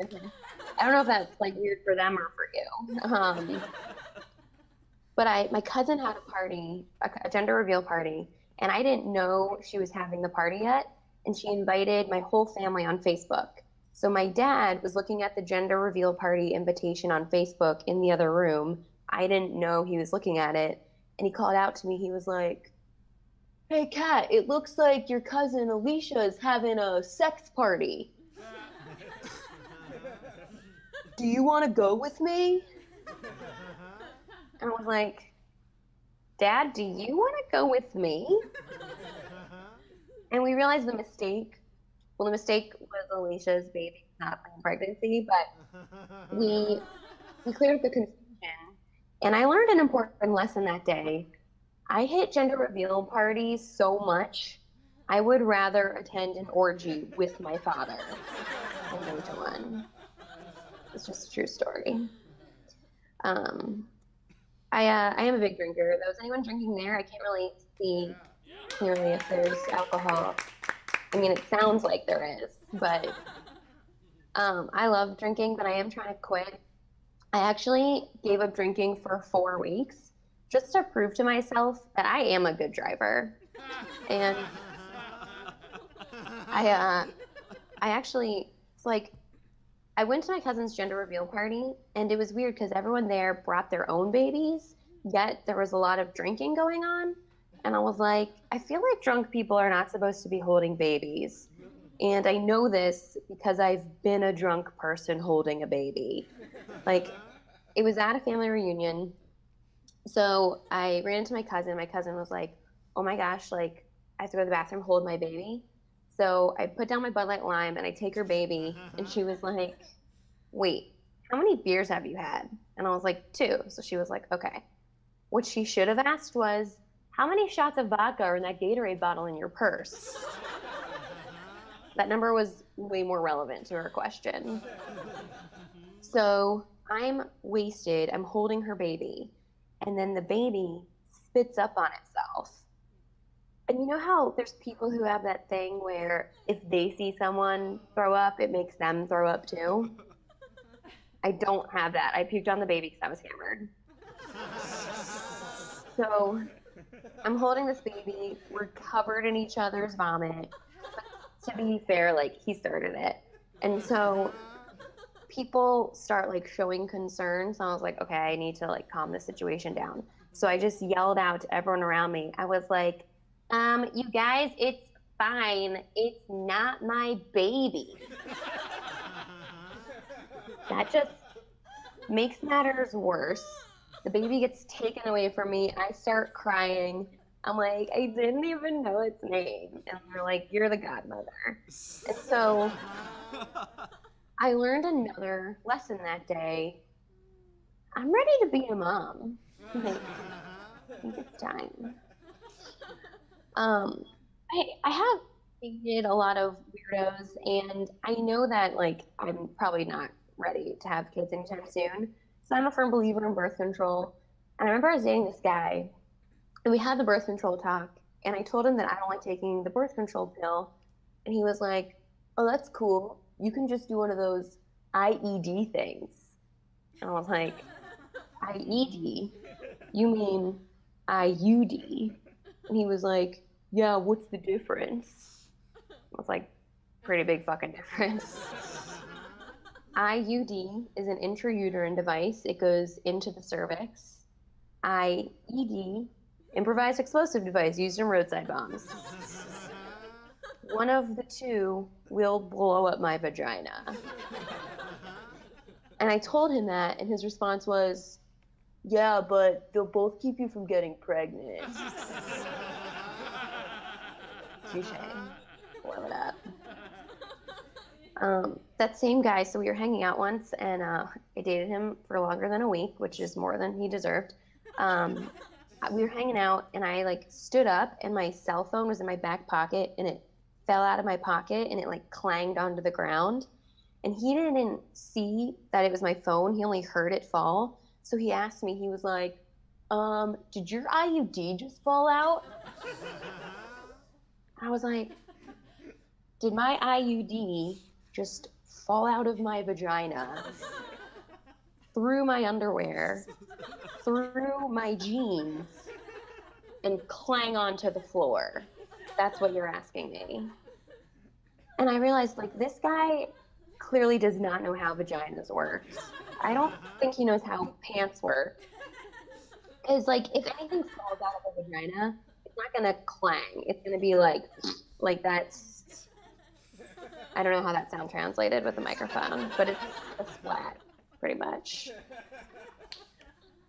I don't know if that's like weird for them or for you. But my cousin had a party, a gender reveal party, and I didn't know she was having the party yet. And she invited my whole family on Facebook. So my dad was looking at the gender reveal party invitation on Facebook in the other room. I didn't know he was looking at it. And he called out to me. He was like, hey, Kat, it looks like your cousin Alicia is having a sex party. Do you want to go with me? And I was like, Dad, do you want to go with me? And we realized the mistake. Well, the mistake was Alicia's baby, not pregnancy, but we cleared up the confusion. And I learned an important lesson that day. I hate gender reveal parties so much, I would rather attend an orgy with my father than go to one. It's just a true story. I am a big drinker. Was anyone drinking there? I can't really see clearly if there's alcohol. I mean, it sounds like there is, but I love drinking, but I am trying to quit. I actually gave up drinking for 4 weeks just to prove to myself that I am a good driver. And I actually, it's like, I went to my cousin's gender reveal party, and it was weird because everyone there brought their own babies, yet there was a lot of drinking going on. And I was like, I feel like drunk people are not supposed to be holding babies. And I know this because I've been a drunk person holding a baby. Like, it was at a family reunion. So I ran into my cousin. My cousin was like, oh my gosh, like, I have to go to the bathroom, hold my baby. So I put down my Bud Light Lime and I take her baby, and she was like, wait, how many beers have you had? And I was like, 2. So she was like, okay. What she should have asked was, how many shots of vodka are in that Gatorade bottle in your purse? That number was way more relevant to her question. So I'm wasted, I'm holding her baby, and then the baby spits up on itself. And you know how there's people who have that thing where if they see someone throw up, it makes them throw up too? I don't have that. I puked on the baby because I was hammered. So I'm holding this baby. We're covered in each other's vomit. But to be fair, like, he started it. And so people start like showing concern. So I was like, okay, I need to like calm the situation down. So I just yelled out to everyone around me. I was like, you guys, it's fine. It's not my baby. That just makes matters worse. The baby gets taken away from me. I start crying. I'm like, I didn't even know its name. And they're like, you're the godmother. And so I learned another lesson that day. I'm ready to be a mom. Like, I think it's time. I have dated a lot of weirdos, and I know that like I'm probably not ready to have kids anytime soon. So I'm a firm believer in birth control. And I remember I was dating this guy, and we had the birth control talk, and I told him that I don't like taking the birth control pill, and he was like, oh, that's cool. You can just do one of those IED things. And I was like, IED? You mean IUD? And he was like, yeah, what's the difference? I was like, pretty big fucking difference. IUD is an intrauterine device. It goes into the cervix. IED, improvised explosive device used in roadside bombs. One of the two will blow up my vagina. And I told him that, and his response was, yeah, but they'll both keep you from getting pregnant. Touche. Blow it up. That same guy, so we were hanging out once, and I dated him for longer than a week, which is more than he deserved. We were hanging out, and I like stood up, and my cell phone was in my back pocket, and it fell out of my pocket, and it like clanged onto the ground. And he didn't see that it was my phone. He only heard it fall. So he asked me, he was like, did your IUD just fall out? I was like, did my IUD just fall out of my vagina, through my underwear, through my jeans, and clang onto the floor? That's what you're asking me. And I realized, like, this guy clearly does not know how vaginas work. I don't think he knows how pants work. Because, like, if anything falls out of a vagina, it's not gonna clang. It's gonna be like that's, I don't know how that sound translated with the microphone, but it's a splat, pretty much.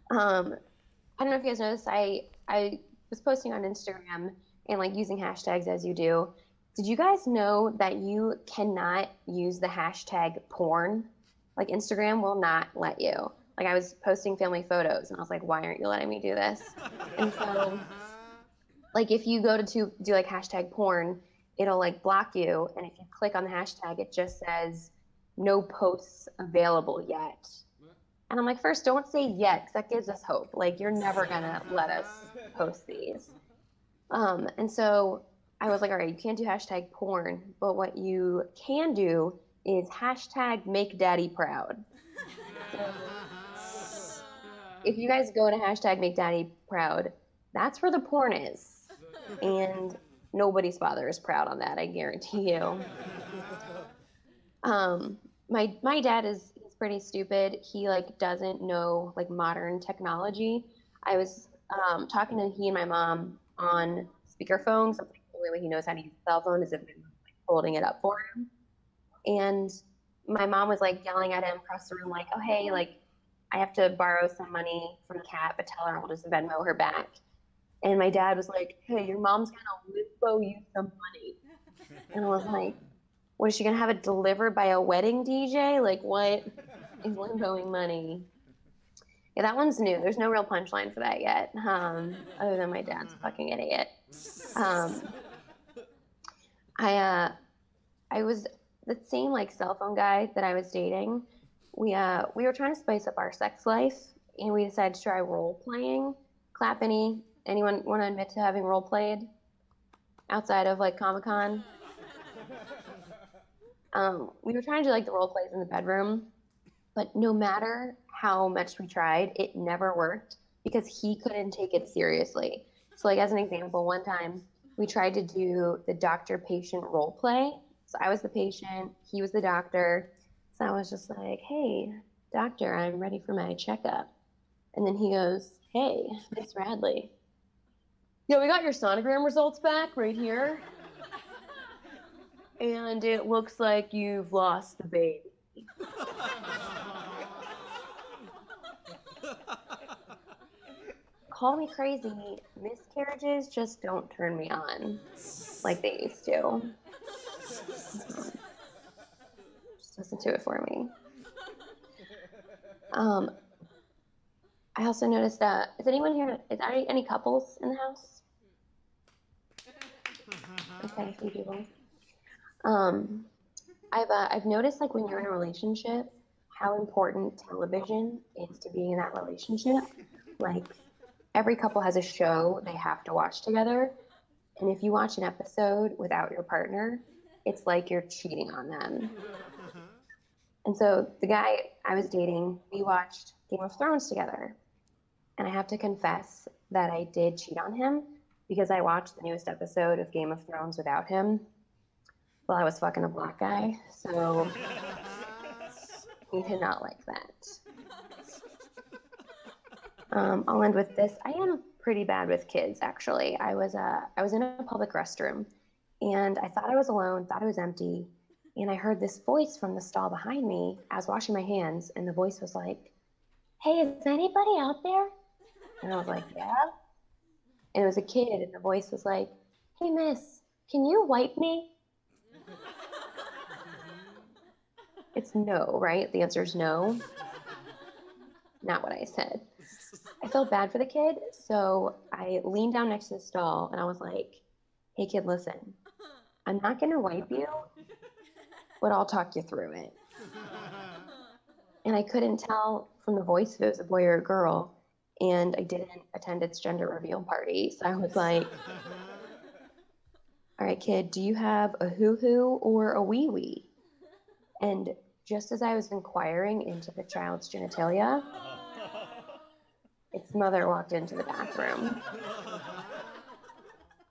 I don't know if you guys noticed, I was posting on Instagram and like using hashtags as you do. Did you guys know that you cannot use the hashtag porn? Like Instagram will not let you. Like I was posting family photos and I was like, why aren't you letting me do this? And so like if you go to do like hashtag porn, it'll like block you. And if you click on the hashtag, it just says no posts available yet. And I'm like, first, don't say yet, because that gives us hope. Like you're never gonna let us post these. And so I was like, all right, you can't do hashtag porn, but what you can do is hashtag make daddy proud. So if you guys go to hashtag make daddy proud, that's where the porn is. And nobody's father is proud on that, I guarantee you. My dad is pretty stupid. He like doesn't know like modern technology. I was talking to he and my mom on speakerphone. So the only way he knows how to use a cell phone is if I'm holding it up for him. And my mom was like yelling at him across the room, like, "Oh hey, like I have to borrow some money from Kat, but tell her I'll just Venmo her back." And my dad was like, "Hey, your mom's gonna limbo you some money." And I was like, "What, is she gonna have it delivered by a wedding DJ? Like what is limboing money?" Yeah, that one's new. There's no real punchline for that yet, other than my dad's a fucking idiot. I was the same like cell phone guy that I was dating. We were trying to spice up our sex life, and we decided to try role playing. Clap anyone want to admit to having role played outside of like Comic-Con? We were trying to do like the role plays in the bedroom, but no matter how much we tried, it never worked because he couldn't take it seriously. So like as an example, one time we tried to do the doctor-patient role play. So I was the patient, he was the doctor. So I was just like, "Hey, doctor, I'm ready for my checkup." And then he goes, "Hey, Miss Radley. Yeah, we got your sonogram results back right here. And it looks like you've lost the baby." Call me crazy, miscarriages just don't turn me on like they used to. Just listen to it for me. I also noticed that, is anyone here, is there any couples in the house? Okay, a few people. I've noticed like when you're in a relationship, how important television is to being in that relationship. Like every couple has a show they have to watch together. And if you watch an episode without your partner, it's like you're cheating on them. And so the guy I was dating, we watched Game of Thrones together. And I have to confess that I did cheat on him because I watched the newest episode of Game of Thrones without him while I was fucking a black guy. So He did not like that. I'll end with this. I am pretty bad with kids, actually. I was in a public restroom, and I thought I was alone, thought it was empty, and I heard this voice from the stall behind me. I was washing my hands, and the voice was like, "Hey, is anybody out there?" And I was like, "Yeah." And it was a kid, and the voice was like, "Hey, miss, can you wipe me?" It's no, right? The answer is no. Not what I said. I felt bad for the kid, so I leaned down next to the stall, and I was like, "Hey, kid, listen. I'm not going to wipe you, but I'll talk you through it." And I couldn't tell from the voice if it was a boy or a girl, and I didn't attend its gender reveal party, so I was like, "All right, kid, do you have a hoo-hoo or a wee-wee?" And just as I was inquiring into the child's genitalia, its mother walked into the bathroom.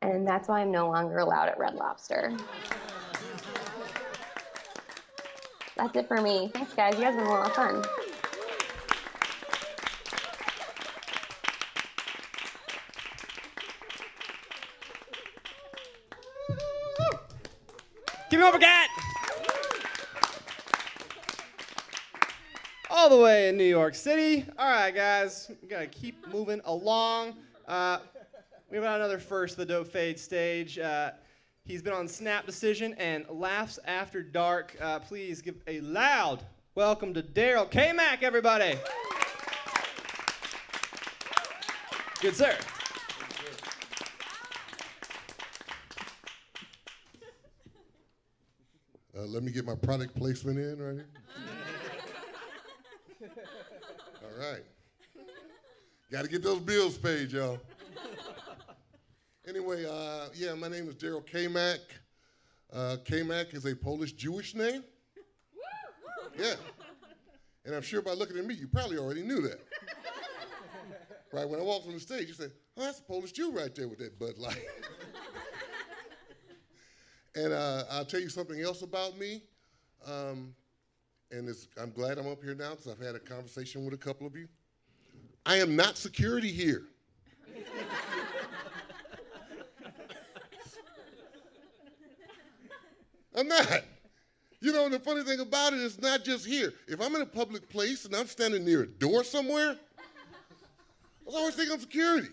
And that's why I'm no longer allowed at Red Lobster. That's it for me. Thanks, guys. You guys have been a lot of fun. Give me over, cat! All the way in New York City. All right, guys, we gotta keep moving along. We have another first of the Dope Fade stage. He's been on Snap Decision and Laughs After Dark. Please give a loud welcome to Daryl Kamack, everybody. Good sir. Let me get my product placement in right here. All right. Got to get those bills paid, y'all. Anyway, yeah, my name is Daryl Kamack. Kamack is a Polish Jewish name. Yeah. And I'm sure by looking at me, you probably already knew that. Right, when I walked on the stage, you said, "Oh, that's a Polish Jew right there with that Bud Light." And I'll tell you something else about me. And I'm glad I'm up here now because I've had a conversation with a couple of you. I am not security here. I'm not. You know, and the funny thing about it is not just here. If I'm in a public place and I'm standing near a door somewhere, I always think I'm security.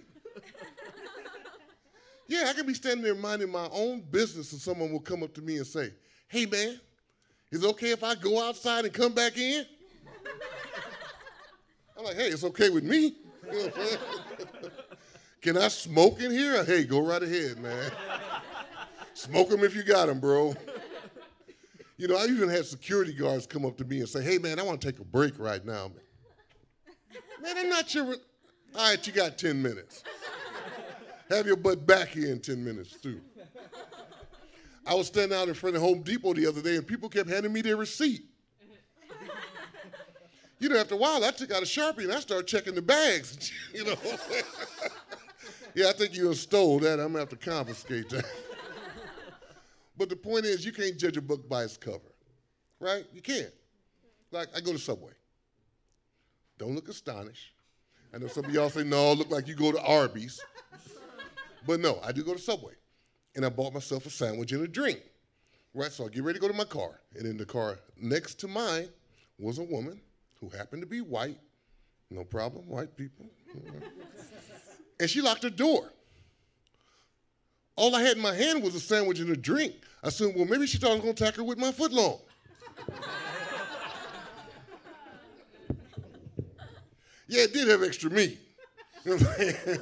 Yeah, I can be standing there minding my own business and someone will come up to me and say, "Hey, man, is it okay if I go outside and come back in?" I'm like, "Hey, it's okay with me." You know what I'm saying? "Can I smoke in here?" "Hey, go right ahead, man. Smoke them if you got them, bro." You know, I even had security guards come up to me and say, "Hey, man, I want to take a break right now." Man, I'm not sure. All right, you got 10 minutes. Have your butt back here in 10 minutes, too. I was standing out in front of Home Depot the other day, and people kept handing me their receipt. You know, after a while, I took out a Sharpie, and I started checking the bags, you know. Yeah, I think you stole that. I'm going to have to confiscate that. But the point is, you can't judge a book by its cover, right? You can't. Like, I go to Subway. Don't look astonished. I know some of y'all say, "No, look like you go to Arby's." But no, I do go to Subway. And I bought myself a sandwich and a drink, right? So I get ready to go to my car. And in the car next to mine was a woman who happened to be white. No problem, white people. And she locked her door. All I had in my hand was a sandwich and a drink. I assumed, well, maybe she thought I was going to attack her with my foot long. Yeah, it did have extra meat. You know what I'm saying?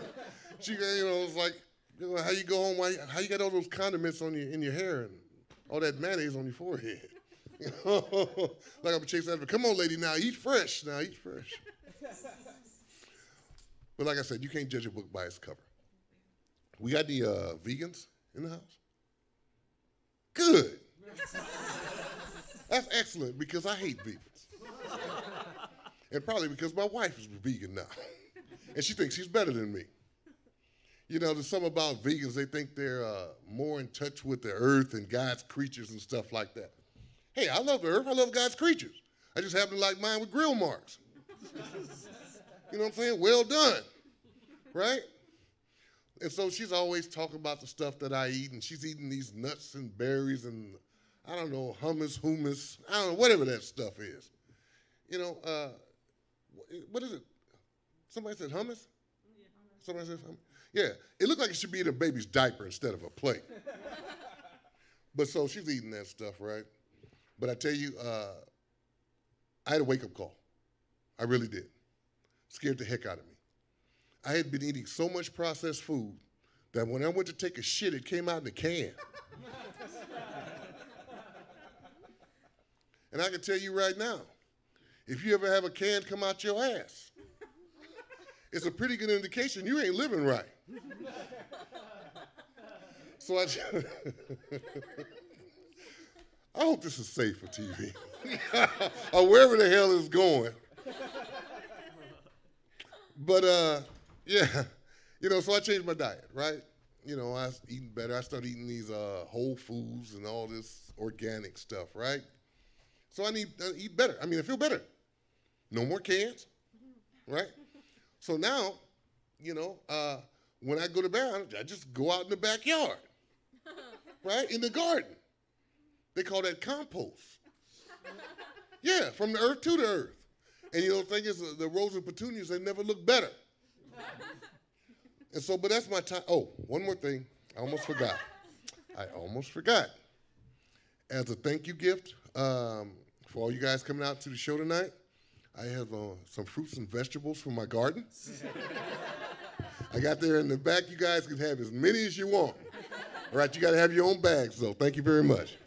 She, you know, was like, you know, how you go home, how you got all those condiments on in your hair and all that mayonnaise on your forehead? You know? Like I'm chasing after, "Come on, lady, now eat fresh, now eat fresh." But like I said, you can't judge a book by its cover. We got the vegans in the house? Good. That's excellent because I hate vegans. And probably because my wife is vegan now. And she thinks she's better than me. You know, there's something about vegans, they think they're more in touch with the earth and God's creatures and stuff like that. Hey, I love the earth, I love God's creatures. I just happen to like mine with grill marks. You know what I'm saying? Well done, right? And so she's always talking about the stuff that I eat, and she's eating these nuts and berries and, I don't know, hummus, I don't know, whatever that stuff is. You know, what is it? Somebody said hummus? Yeah, hummus. Somebody said hummus? Yeah, it looked like it should be in a baby's diaper instead of a plate. But so she's eating that stuff, right? But I tell you, I had a wake-up call. I really did. Scared the heck out of me. I had been eating so much processed food that when I went to take a shit, it came out in a can. And I can tell you right now, if you ever have a can come out your ass, it's a pretty good indication you ain't living right. So I hope this is safe for TV, or wherever the hell it's going. But yeah, you know, so I changed my diet, right? You know, I was eating better. I started eating these whole foods and all this organic stuff, right? So I eat better. I mean, I feel better. No more cans, right? So now, you know, when I go to bed, I just go out in the backyard, right? In the garden. They call that compost. Yeah, from the earth to the earth. And you know, the thing is, the rose and petunias, they never look better. And so, but that's my time. Oh, one more thing. I almost forgot. As a thank you gift for all you guys coming out to the show tonight, I have some fruits and vegetables from my garden. I got there in the back. You guys can have as many as you want. All right, you got to have your own bags, though. Thank you very much.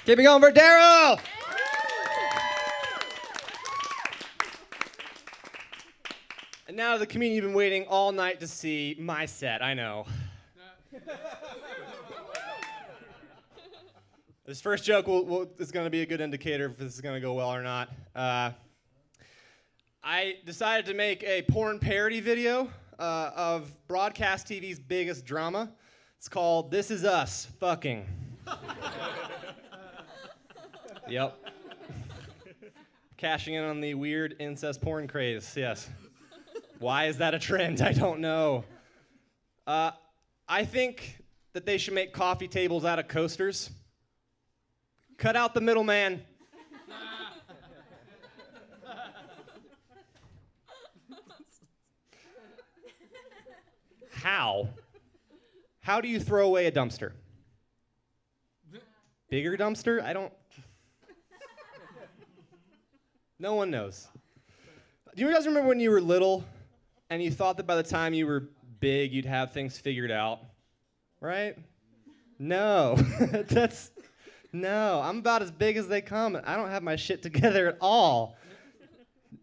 Keep it going for Daryl! And now the comedian you've been waiting all night to see, my set, I know. This first joke is going to be a good indicator if this is going to go well or not. I decided to make a porn parody video of broadcast TV's biggest drama. It's called This Is Us Fucking. Yep. Cashing in on the weird incest porn craze, yes. Why is that a trend? I don't know. I think that they should make coffee tables out of coasters. Cut out the middleman. How? How do you throw away a dumpster? Bigger dumpster? I don't... No one knows. Do you guys remember when you were little and you thought that by the time you were big, you'd have things figured out? Right? No. No, I'm about as big as they come. I don't have my shit together at all.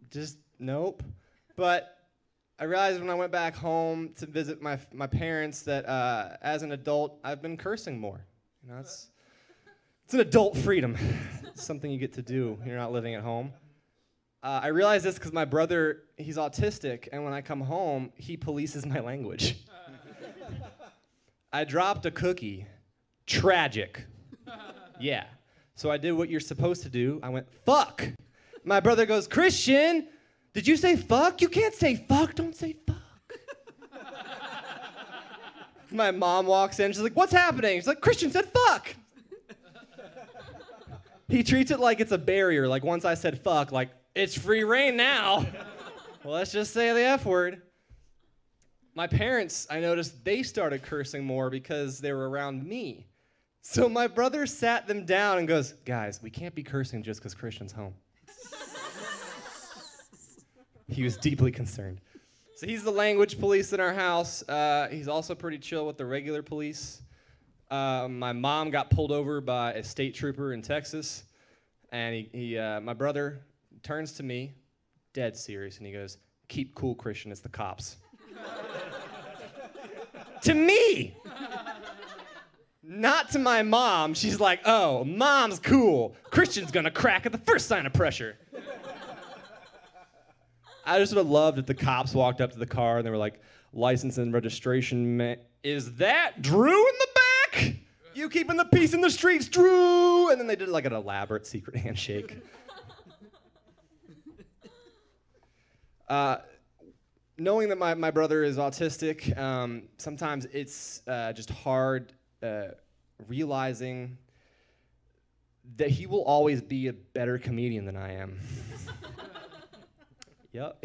Just, nope. But I realized when I went back home to visit my parents that as an adult, I've been cursing more. You know, it's an adult freedom. It's something you get to do when you're not living at home. I realized this because my brother, he's autistic, and when I come home, he polices my language. I dropped a cookie. Tragic. Yeah. So I did what you're supposed to do. I went, fuck. My brother goes, Christian, did you say fuck? You can't say fuck. Don't say fuck. My mom walks in. She's like, what's happening? She's like, Christian said fuck. He treats it like it's a barrier. Like once I said fuck, like, it's free reign now. Well, let's just say the F word. My parents, I noticed they started cursing more because they were around me. So my brother sat them down and goes, guys, we can't be cursing just because Christian's home. He was deeply concerned. So he's the language police in our house. He's also pretty chill with the regular police. My mom got pulled over by a state trooper in Texas. And my brother turns to me, dead serious, and he goes, keep cool, Christian, it's the cops. To me! Not to my mom. She's like, oh, mom's cool. Christian's gonna crack at the first sign of pressure. I just would have loved if the cops walked up to the car and they were like, license and registration, is that Drew in the back? You keeping the peace in the streets, Drew? And then they did like an elaborate secret handshake. Knowing that my brother is autistic, sometimes it's just hard realizing that he will always be a better comedian than I am. Yep.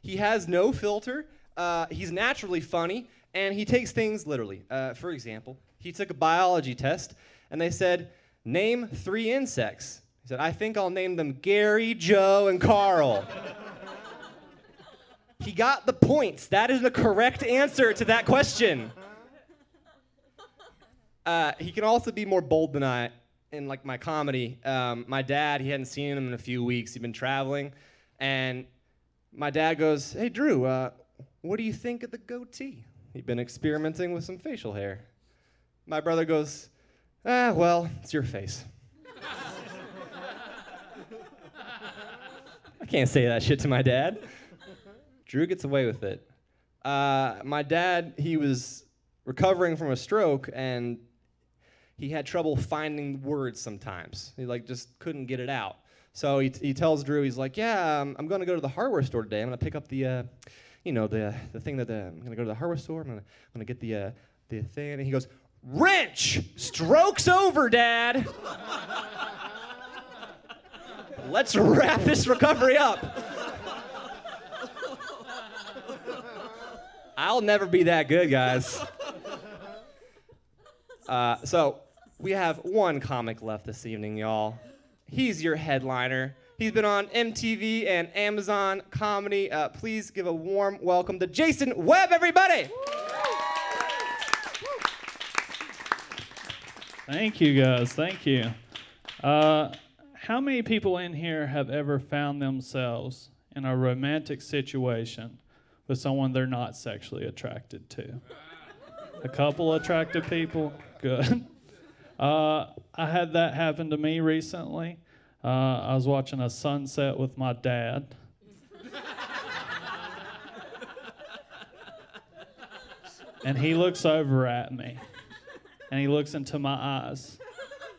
He has no filter. He's naturally funny, and he takes things literally. For example, he took a biology test, and they said, name 3 insects. He said, I think I'll name them Gary, Joe, and Carl. He got the points. That is the correct answer to that question. He can also be more bold than I in like my comedy. My dad, he hadn't seen him in a few weeks. He'd been traveling, and my dad goes, hey, Drew, what do you think of the goatee? He'd been experimenting with some facial hair. My brother goes, well, it's your face. I can't say that shit to my dad. Drew gets away with it. My dad, he was recovering from a stroke, and he had trouble finding words sometimes. He like just couldn't get it out. So he tells Drew, he's like, yeah, I'm going to go to the hardware store today. I'm going to pick up the thing that I'm going to go to the hardware store. I'm going to get the thing. And he goes, wrench! Stroke's over, Dad. Let's wrap this recovery up. I'll never be that good, guys. So we have one comic left this evening, y'all. He's your headliner. He's been on MTV and Amazon Comedy. Please give a warm welcome to JasonWebb, everybody. Thank you, guys. Thank you. How many people in here have ever found themselves in a romantic situation with someone they're not sexually attracted to? A couple attractive people? Good. I had that happen to me recently. I was watching a sunset with my dad. And he looks over at me. And he looks into my eyes.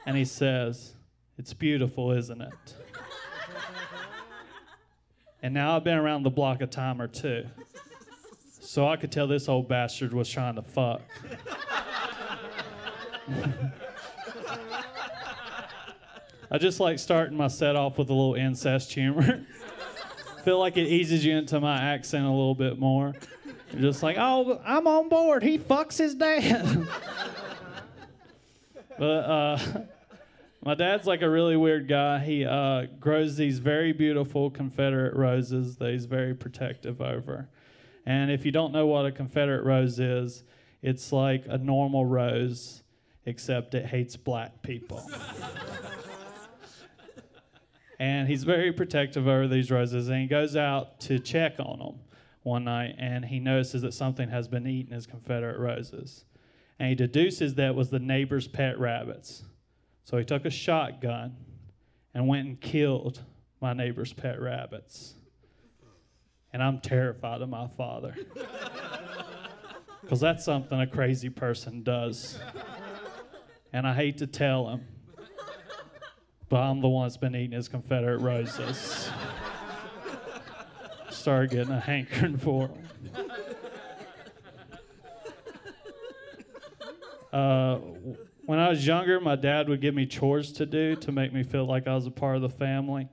And he says, it's beautiful, isn't it? And now I've been around the block a time or two. So I could tell this old bastard was trying to fuck. I just like starting my set off with a little incest humor. Feel like it eases you into my accent a little bit more. You're just like, oh, I'm on board. He fucks his dad. But my dad's like a really weird guy. He grows these very beautiful Confederate roses that he's very protective over. And if you don't know what a Confederate rose is, it's like a normal rose, except it hates black people. And he's very protective over these roses, and he goes out to check on them one night, and he notices that something has been eating his Confederate roses. And he deduces that was the neighbor's pet rabbits. So he took a shotgun and went and killed my neighbor's pet rabbits. And I'm terrified of my father. Because that's something a crazy person does. And I hate to tell him, but I'm the one that's been eating his Confederate roses. Started getting a hankering for him. When I was younger, my dad would give me chores to do to make me feel like I was a part of the family.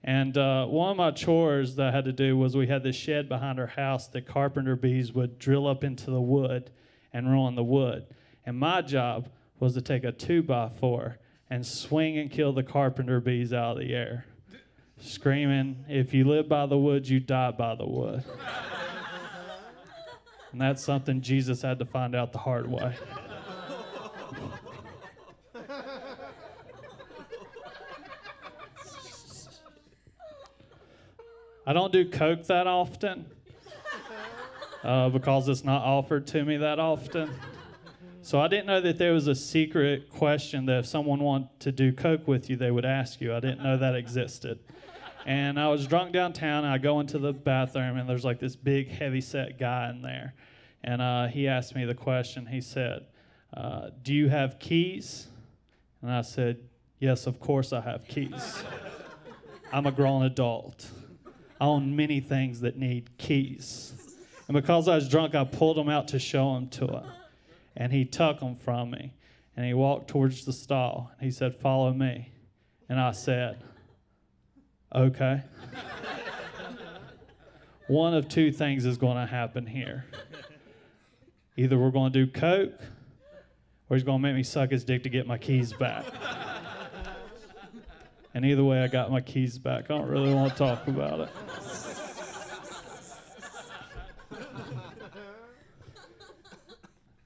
And one of my chores that I had to do was we had this shed behind our house that carpenter bees would drill up into the wood and ruin the wood. And my job was to take a 2x4 and swing and kill the carpenter bees out of the air, screaming, if you live by the wood, you die by the wood. And that's something Jesus had to find out the hard way. I don't do coke that often because it's not offered to me that often. So I didn't know that there was a secret question that if someone wanted to do coke with you, they would ask you. I didn't know that existed. And I was drunk downtown, and I go into the bathroom, and there's like this big, heavy-set guy in there. And he asked me the question. He said, do you have keys? And I said, yes, of course I have keys. I'm a grown adult. I own many things that need keys. And because I was drunk, I pulled them out to show them to him. And he took them from me. And he walked towards the stall. And he said, follow me. And I said, okay. One of two things is going to happen here. Either we're going to do coke, or he's going to make me suck his dick to get my keys back. And either way, I got my keys back. I don't really want to talk about it.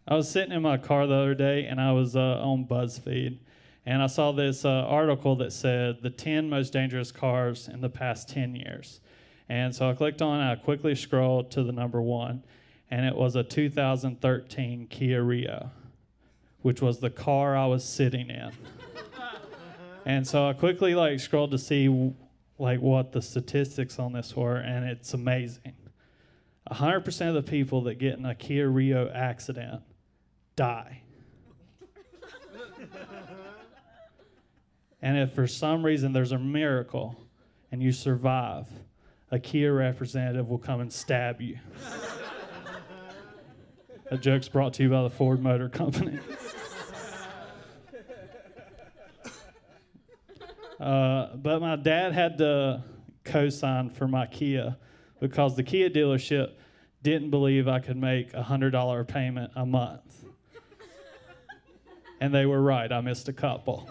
I was sitting in my car the other day, and I was on BuzzFeed, and I saw this article that said the 10 most dangerous cars in the past 10 years. And so I clicked on it, I quickly scrolled to the number 1, and it was a 2013 Kia Rio, which was the car I was sitting in. And so I quickly scrolled to see what the statistics on this were, and it's amazing. 100% of the people that get in a Kia Rio accident die. And if for some reason there's a miracle and you survive, a Kia representative will come and stab you. That joke's brought to you by the Ford Motor Company. But my dad had to co-sign for my Kia because the Kia dealership didn't believe I could make a $100 payment a month. And they were right, I missed a couple.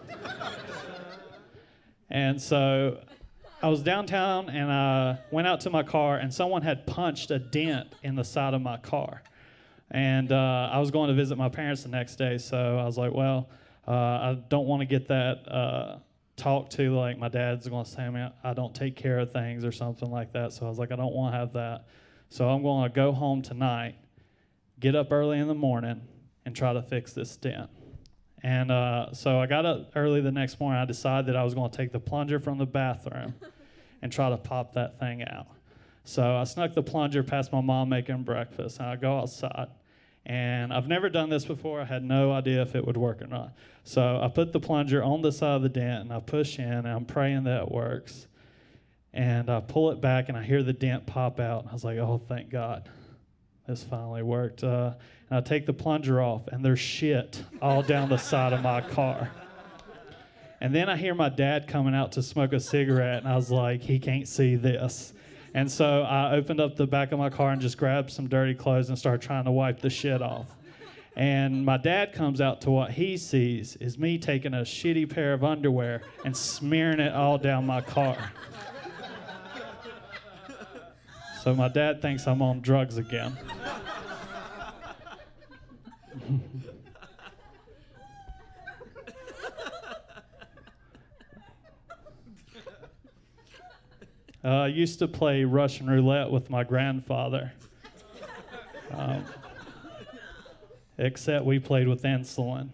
And so I was downtown and I went out to my car and someone had punched a dent in the side of my car. And I was going to visit my parents the next day, so I was like, well, I don't want to get that talked to, like my dad's going to say I don't take care of things or something like that. So I was like, I don't want to have that. So I'm going to go home tonight, get up early in the morning, and try to fix this dent. And so I got up early the next morning. I decided that I was going to take the plunger from the bathroom and try to pop that thing out. So I snuck the plunger past my mom making breakfast, and I go outside. And I've never done this before. I had no idea if it would work or not. So I put the plunger on the side of the dent, and I push in, and I'm praying that it works. And I pull it back, and I hear the dent pop out. I was like, oh, thank God. This finally worked. And I take the plunger off, and there's shit all down the side of my car. And then I hear my dad coming out to smoke a cigarette, and I was like, he can't see this. And so I opened up the back of my car and just grabbed some dirty clothes and started trying to wipe the shit off. And my dad comes out to what he sees is me taking a shitty pair of underwear and smearing it all down my car. So my dad thinks I'm on drugs again. I used to play Russian roulette with my grandfather. Except we played with insulin.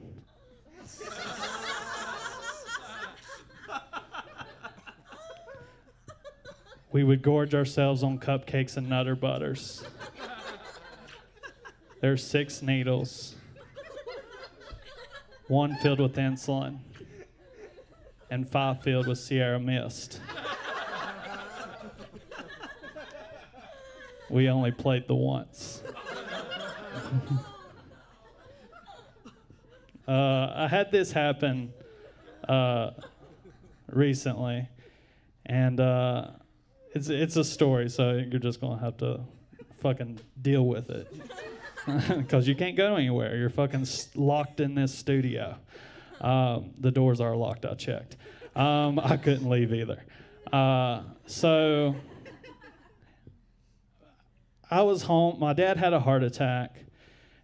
We would gorge ourselves on cupcakes and Nutter Butters. There's 6 needles. 1 filled with insulin. And 5 filled with Sierra Mist. We only played the once. I had this happen recently, and it's a story, so you're just gonna have to fucking deal with it, because you can't go anywhere. You're fucking locked in this studio. The doors are locked. I checked. I couldn't leave either. So I was home. My dad had a heart attack,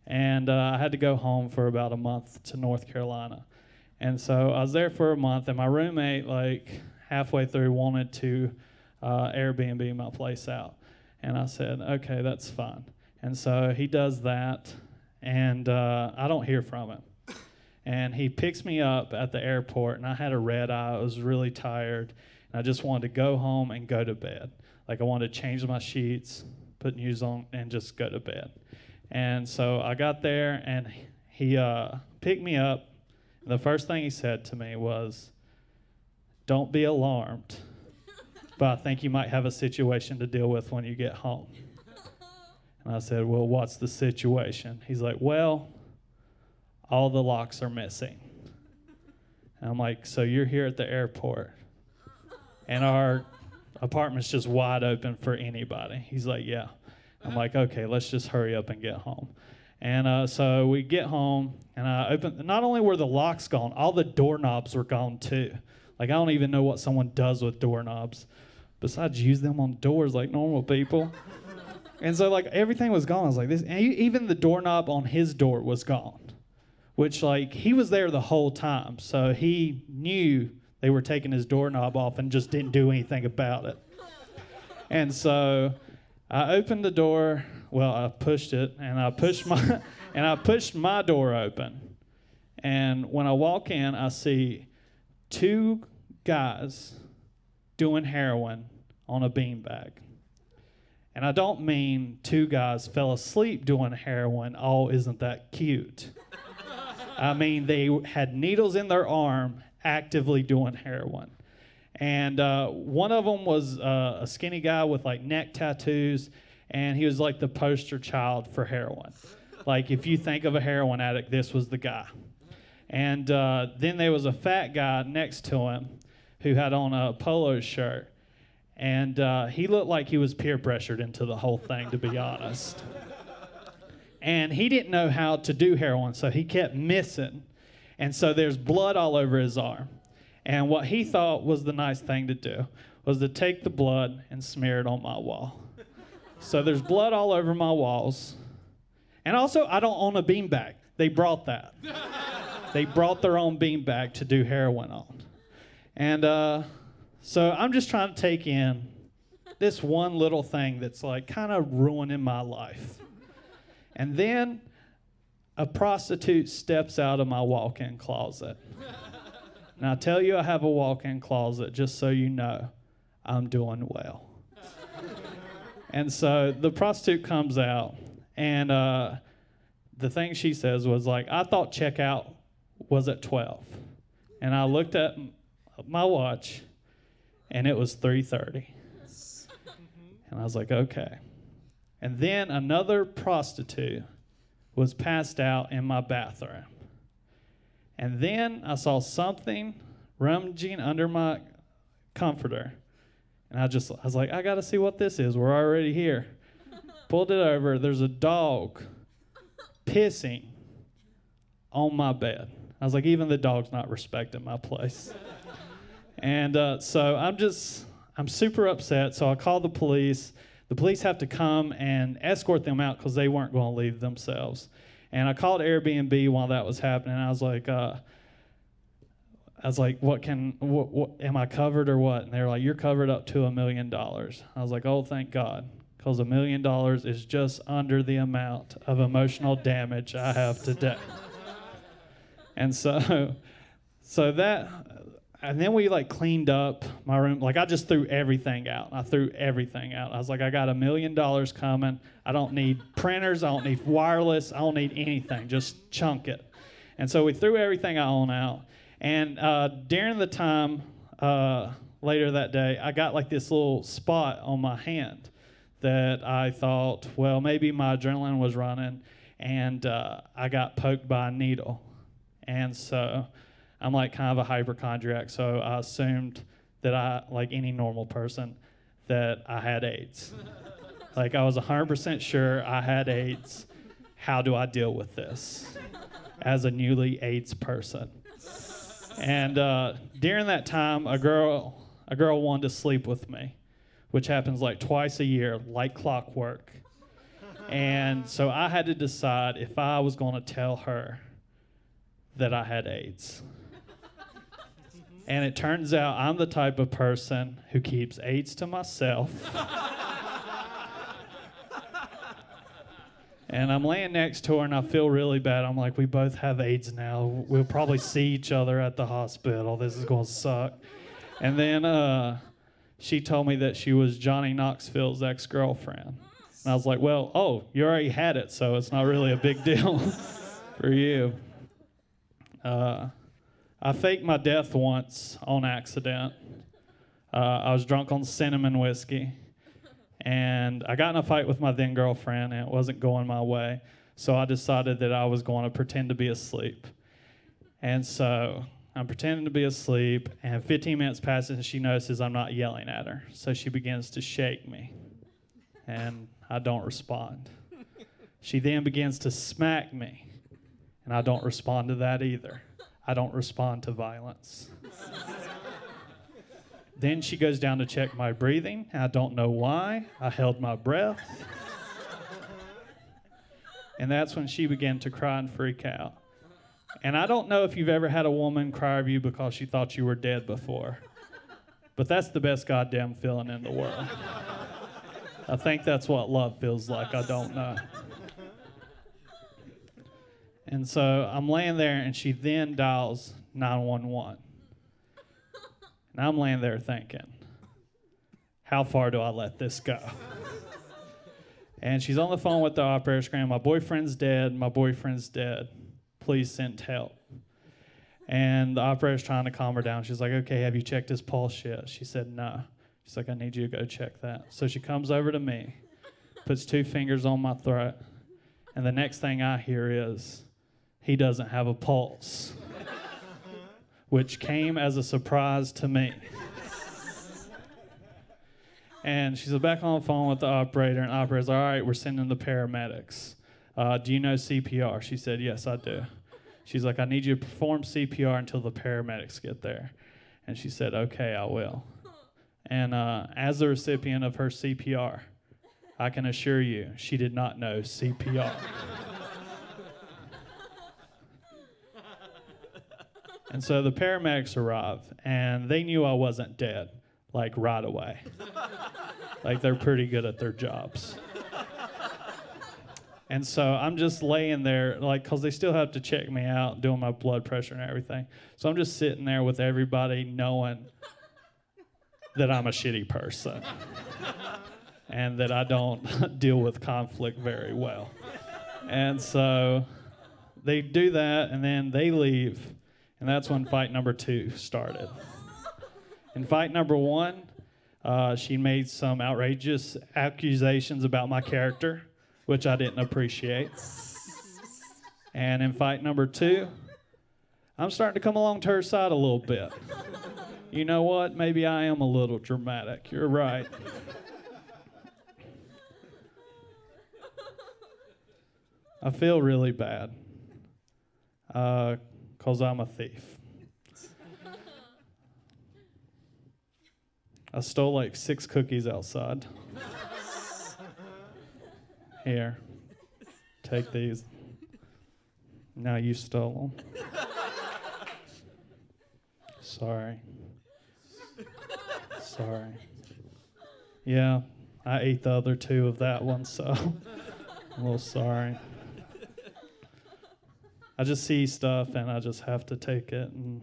and I had to go home for about a month to North Carolina. And so I was there for a month, and my roommate, halfway through, wanted to Airbnb my place out. And I said, okay, that's fine. And so he does that, and I don't hear from him. And he picks me up at the airport, and I had a red eye. I was really tired. And I just wanted to go home and go to bed. Like I wanted to change my sheets, put news on, and just go to bed. And so I got there, and he picked me up. And the first thing he said to me was, "Don't be alarmed, but I think you might have a situation to deal with when you get home." And I said, "Well, what's the situation?" He's like, "Well, all the locks are missing." And I'm like, "So you're here at the airport, and our apartment's just wide open for anybody?" He's like, "Yeah." I'm like, "Okay, let's just hurry up and get home." And so we get home, and I open. Not only were the locks gone, all the doorknobs were gone too. Like, I don't even know what someone does with doorknobs besides use them on doors like normal people. And so, like, everything was gone. I was like, this. And even the doorknob on his door was gone, which, like, he was there the whole time. So he knew they were taking his doorknob off and just didn't do anything about it. And so I opened the door. Well, I pushed it, and I pushed my door open. And when I walk in, I see 2 guys doing heroin on a beanbag. And I don't mean 2 guys fell asleep doing heroin. Oh, isn't that cute? I mean, they had needles in their arm actively doing heroin. And one of them was a skinny guy with like neck tattoos, and he was like the poster child for heroin. Like, if you think of a heroin addict, this was the guy. And then there was a fat guy next to him who had on a polo shirt. And he looked like he was peer pressured into the whole thing, to be honest. And he didn't know how to do heroin, so he kept missing. And so there's blood all over his arm. And what he thought was the nice thing to do was to take the blood and smear it on my wall. So there's blood all over my walls. And also, I don't own a beanbag. They brought that. They brought their own beanbag to do heroin on. And so I'm just trying to take in this one little thing that's like kind of ruining my life. And then a prostitute steps out of my walk-in closet. Now, I tell you I have a walk-in closet just so you know I'm doing well. And so the prostitute comes out, and the thing she says was like, "I thought checkout was at 12. And I looked at my watch, and it was 3:30. And I was like, okay. And then another prostitute was passed out in my bathroom. And then I saw something rummaging under my comforter. And I was like, I got to see what this is. We're already here. Pulled it over. There's a dog pissing on my bed. I was like, even the dog's not respecting my place. And so I'm super upset. So I called the police. The police have to come and escort them out because they weren't going to leave themselves. And I called Airbnb while that was happening. I was like, what am I covered or what? And they were like, you're covered up to $1 million. I was like, oh, thank God, because $1 million is just under the amount of emotional damage I have today. And so that, and then we like cleaned up my room. Like, I just threw everything out. I threw everything out. I was like, I got $1 million coming. I don't need printers. I don't need wireless. I don't need anything. Just chunk it. And so we threw everything I own out. And during the time later that day, I got like this little spot on my hand that I thought, well, maybe my adrenaline was running, and I got poked by a needle. And so I'm like kind of a hypochondriac, so I assumed that I, like any normal person, that I had AIDS. Like, I was 100% sure I had AIDS. How do I deal with this as a newly AIDS person? And during that time, a girl wanted to sleep with me, which happens like twice a year, like clockwork. And so I had to decide if I was going to tell her that I had AIDS. And it turns out I'm the type of person who keeps AIDS to myself. And I'm laying next to her, and I feel really bad. I'm like, we both have AIDS now. We'll probably see each other at the hospital. This is going to suck. And then she told me that she was Johnny Knoxville's ex-girlfriend. And I was like, well, oh, you already had it, so it's not really a big deal for you. I faked my death once on accident. I was drunk on cinnamon whiskey, and I got in a fight with my then girlfriend, and it wasn't going my way. So I decided that I was going to pretend to be asleep. And so I'm pretending to be asleep, and 15 minutes passes, and she notices I'm not yelling at her. So she begins to shake me, and I don't respond. She then begins to smack me, and I don't respond to that either. I don't respond to violence. Then she goes down to check my breathing. I don't know why. I held my breath. And that's when she began to cry and freak out. And I don't know if you've ever had a woman cry over you because she thought you were dead before. But that's the best goddamn feeling in the world. I think that's what love feels like. I don't know. And so I'm laying there, and she then dials 911. And I'm laying there thinking, how far do I let this go? And she's on the phone with the operator screaming, my boyfriend's dead, my boyfriend's dead. Please send help. And the operator's trying to calm her down. She's like, okay, have you checked his pulse yet? She said, no. She's like, I need you to go check that. So she comes over to me, puts 2 fingers on my throat, and the next thing I hear is, he doesn't have a pulse, which came as a surprise to me. And she's back on the phone with the operator, and the operator's like, all right, we're sending the paramedics. Do you know CPR? She said, yes, I do. She's like, I need you to perform CPR until the paramedics get there. And she said, okay, I will. And as the recipient of her CPR, I can assure you, she did not know CPR. And so the paramedics arrived, and they knew I wasn't dead, like right away. Like they're pretty good at their jobs. And so I'm just laying there, like, because they still have to check me out, doing my blood pressure and everything. So I'm just sitting there with everybody knowing that I'm a shitty person and that I don't deal with conflict very well. And so they do that, and then they leave. And that's when fight number 2 started. In fight number 1, she made some outrageous accusations about my character, which I didn't appreciate. And in fight number 2, I'm starting to come along to her side a little bit. You know what? Maybe I am a little dramatic. You're right. I feel really bad. 'Cause I'm a thief. I stole like 6 cookies outside. Here, take these. Now you stole them. Sorry. Sorry. Yeah, I ate the other 2 of that one, so I'm a little sorry. I just see stuff, and I just have to take it. And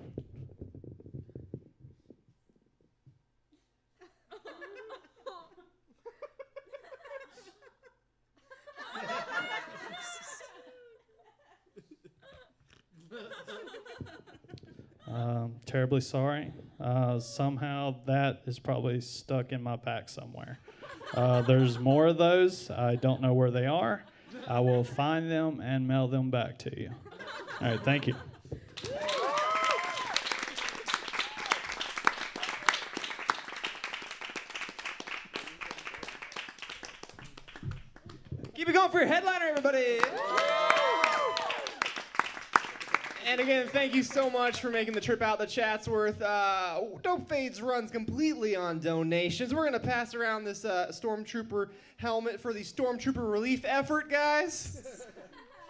terribly sorry. Somehow that is probably stuck in my pack somewhere. There's more of those. I don't know where they are. I will find them and mail them back to you. All right, thank you. Keep it going for your headliner, everybody. And again, thank you so much for making the trip out to Chatsworth. Dope Fades runs completely on donations. We're going to pass around this Stormtrooper helmet for the Stormtrooper relief effort, guys.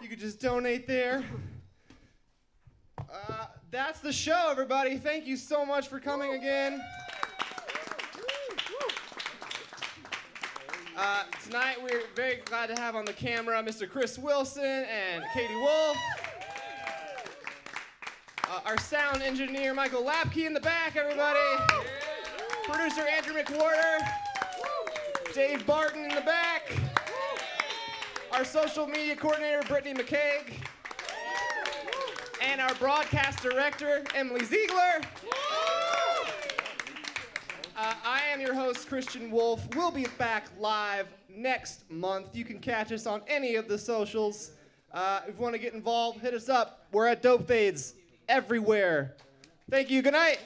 You could just donate there. That's the show, everybody. Thank you so much for coming again. Tonight, we're very glad to have on the camera Mr. Chris Wilson and Katie Wolf. Our sound engineer, Michael Lapke, in the back, everybody. Producer, Andrew McWhorter. Dave Barton in the back. Our social media coordinator, Brittany McCaig. And our broadcast director, Emily Ziegler. I am your host, Christian Wolf. We'll be back live next month. You can catch us on any of the socials. If you want to get involved, hit us up. We're at Dope Fades everywhere. Thank you. Good night.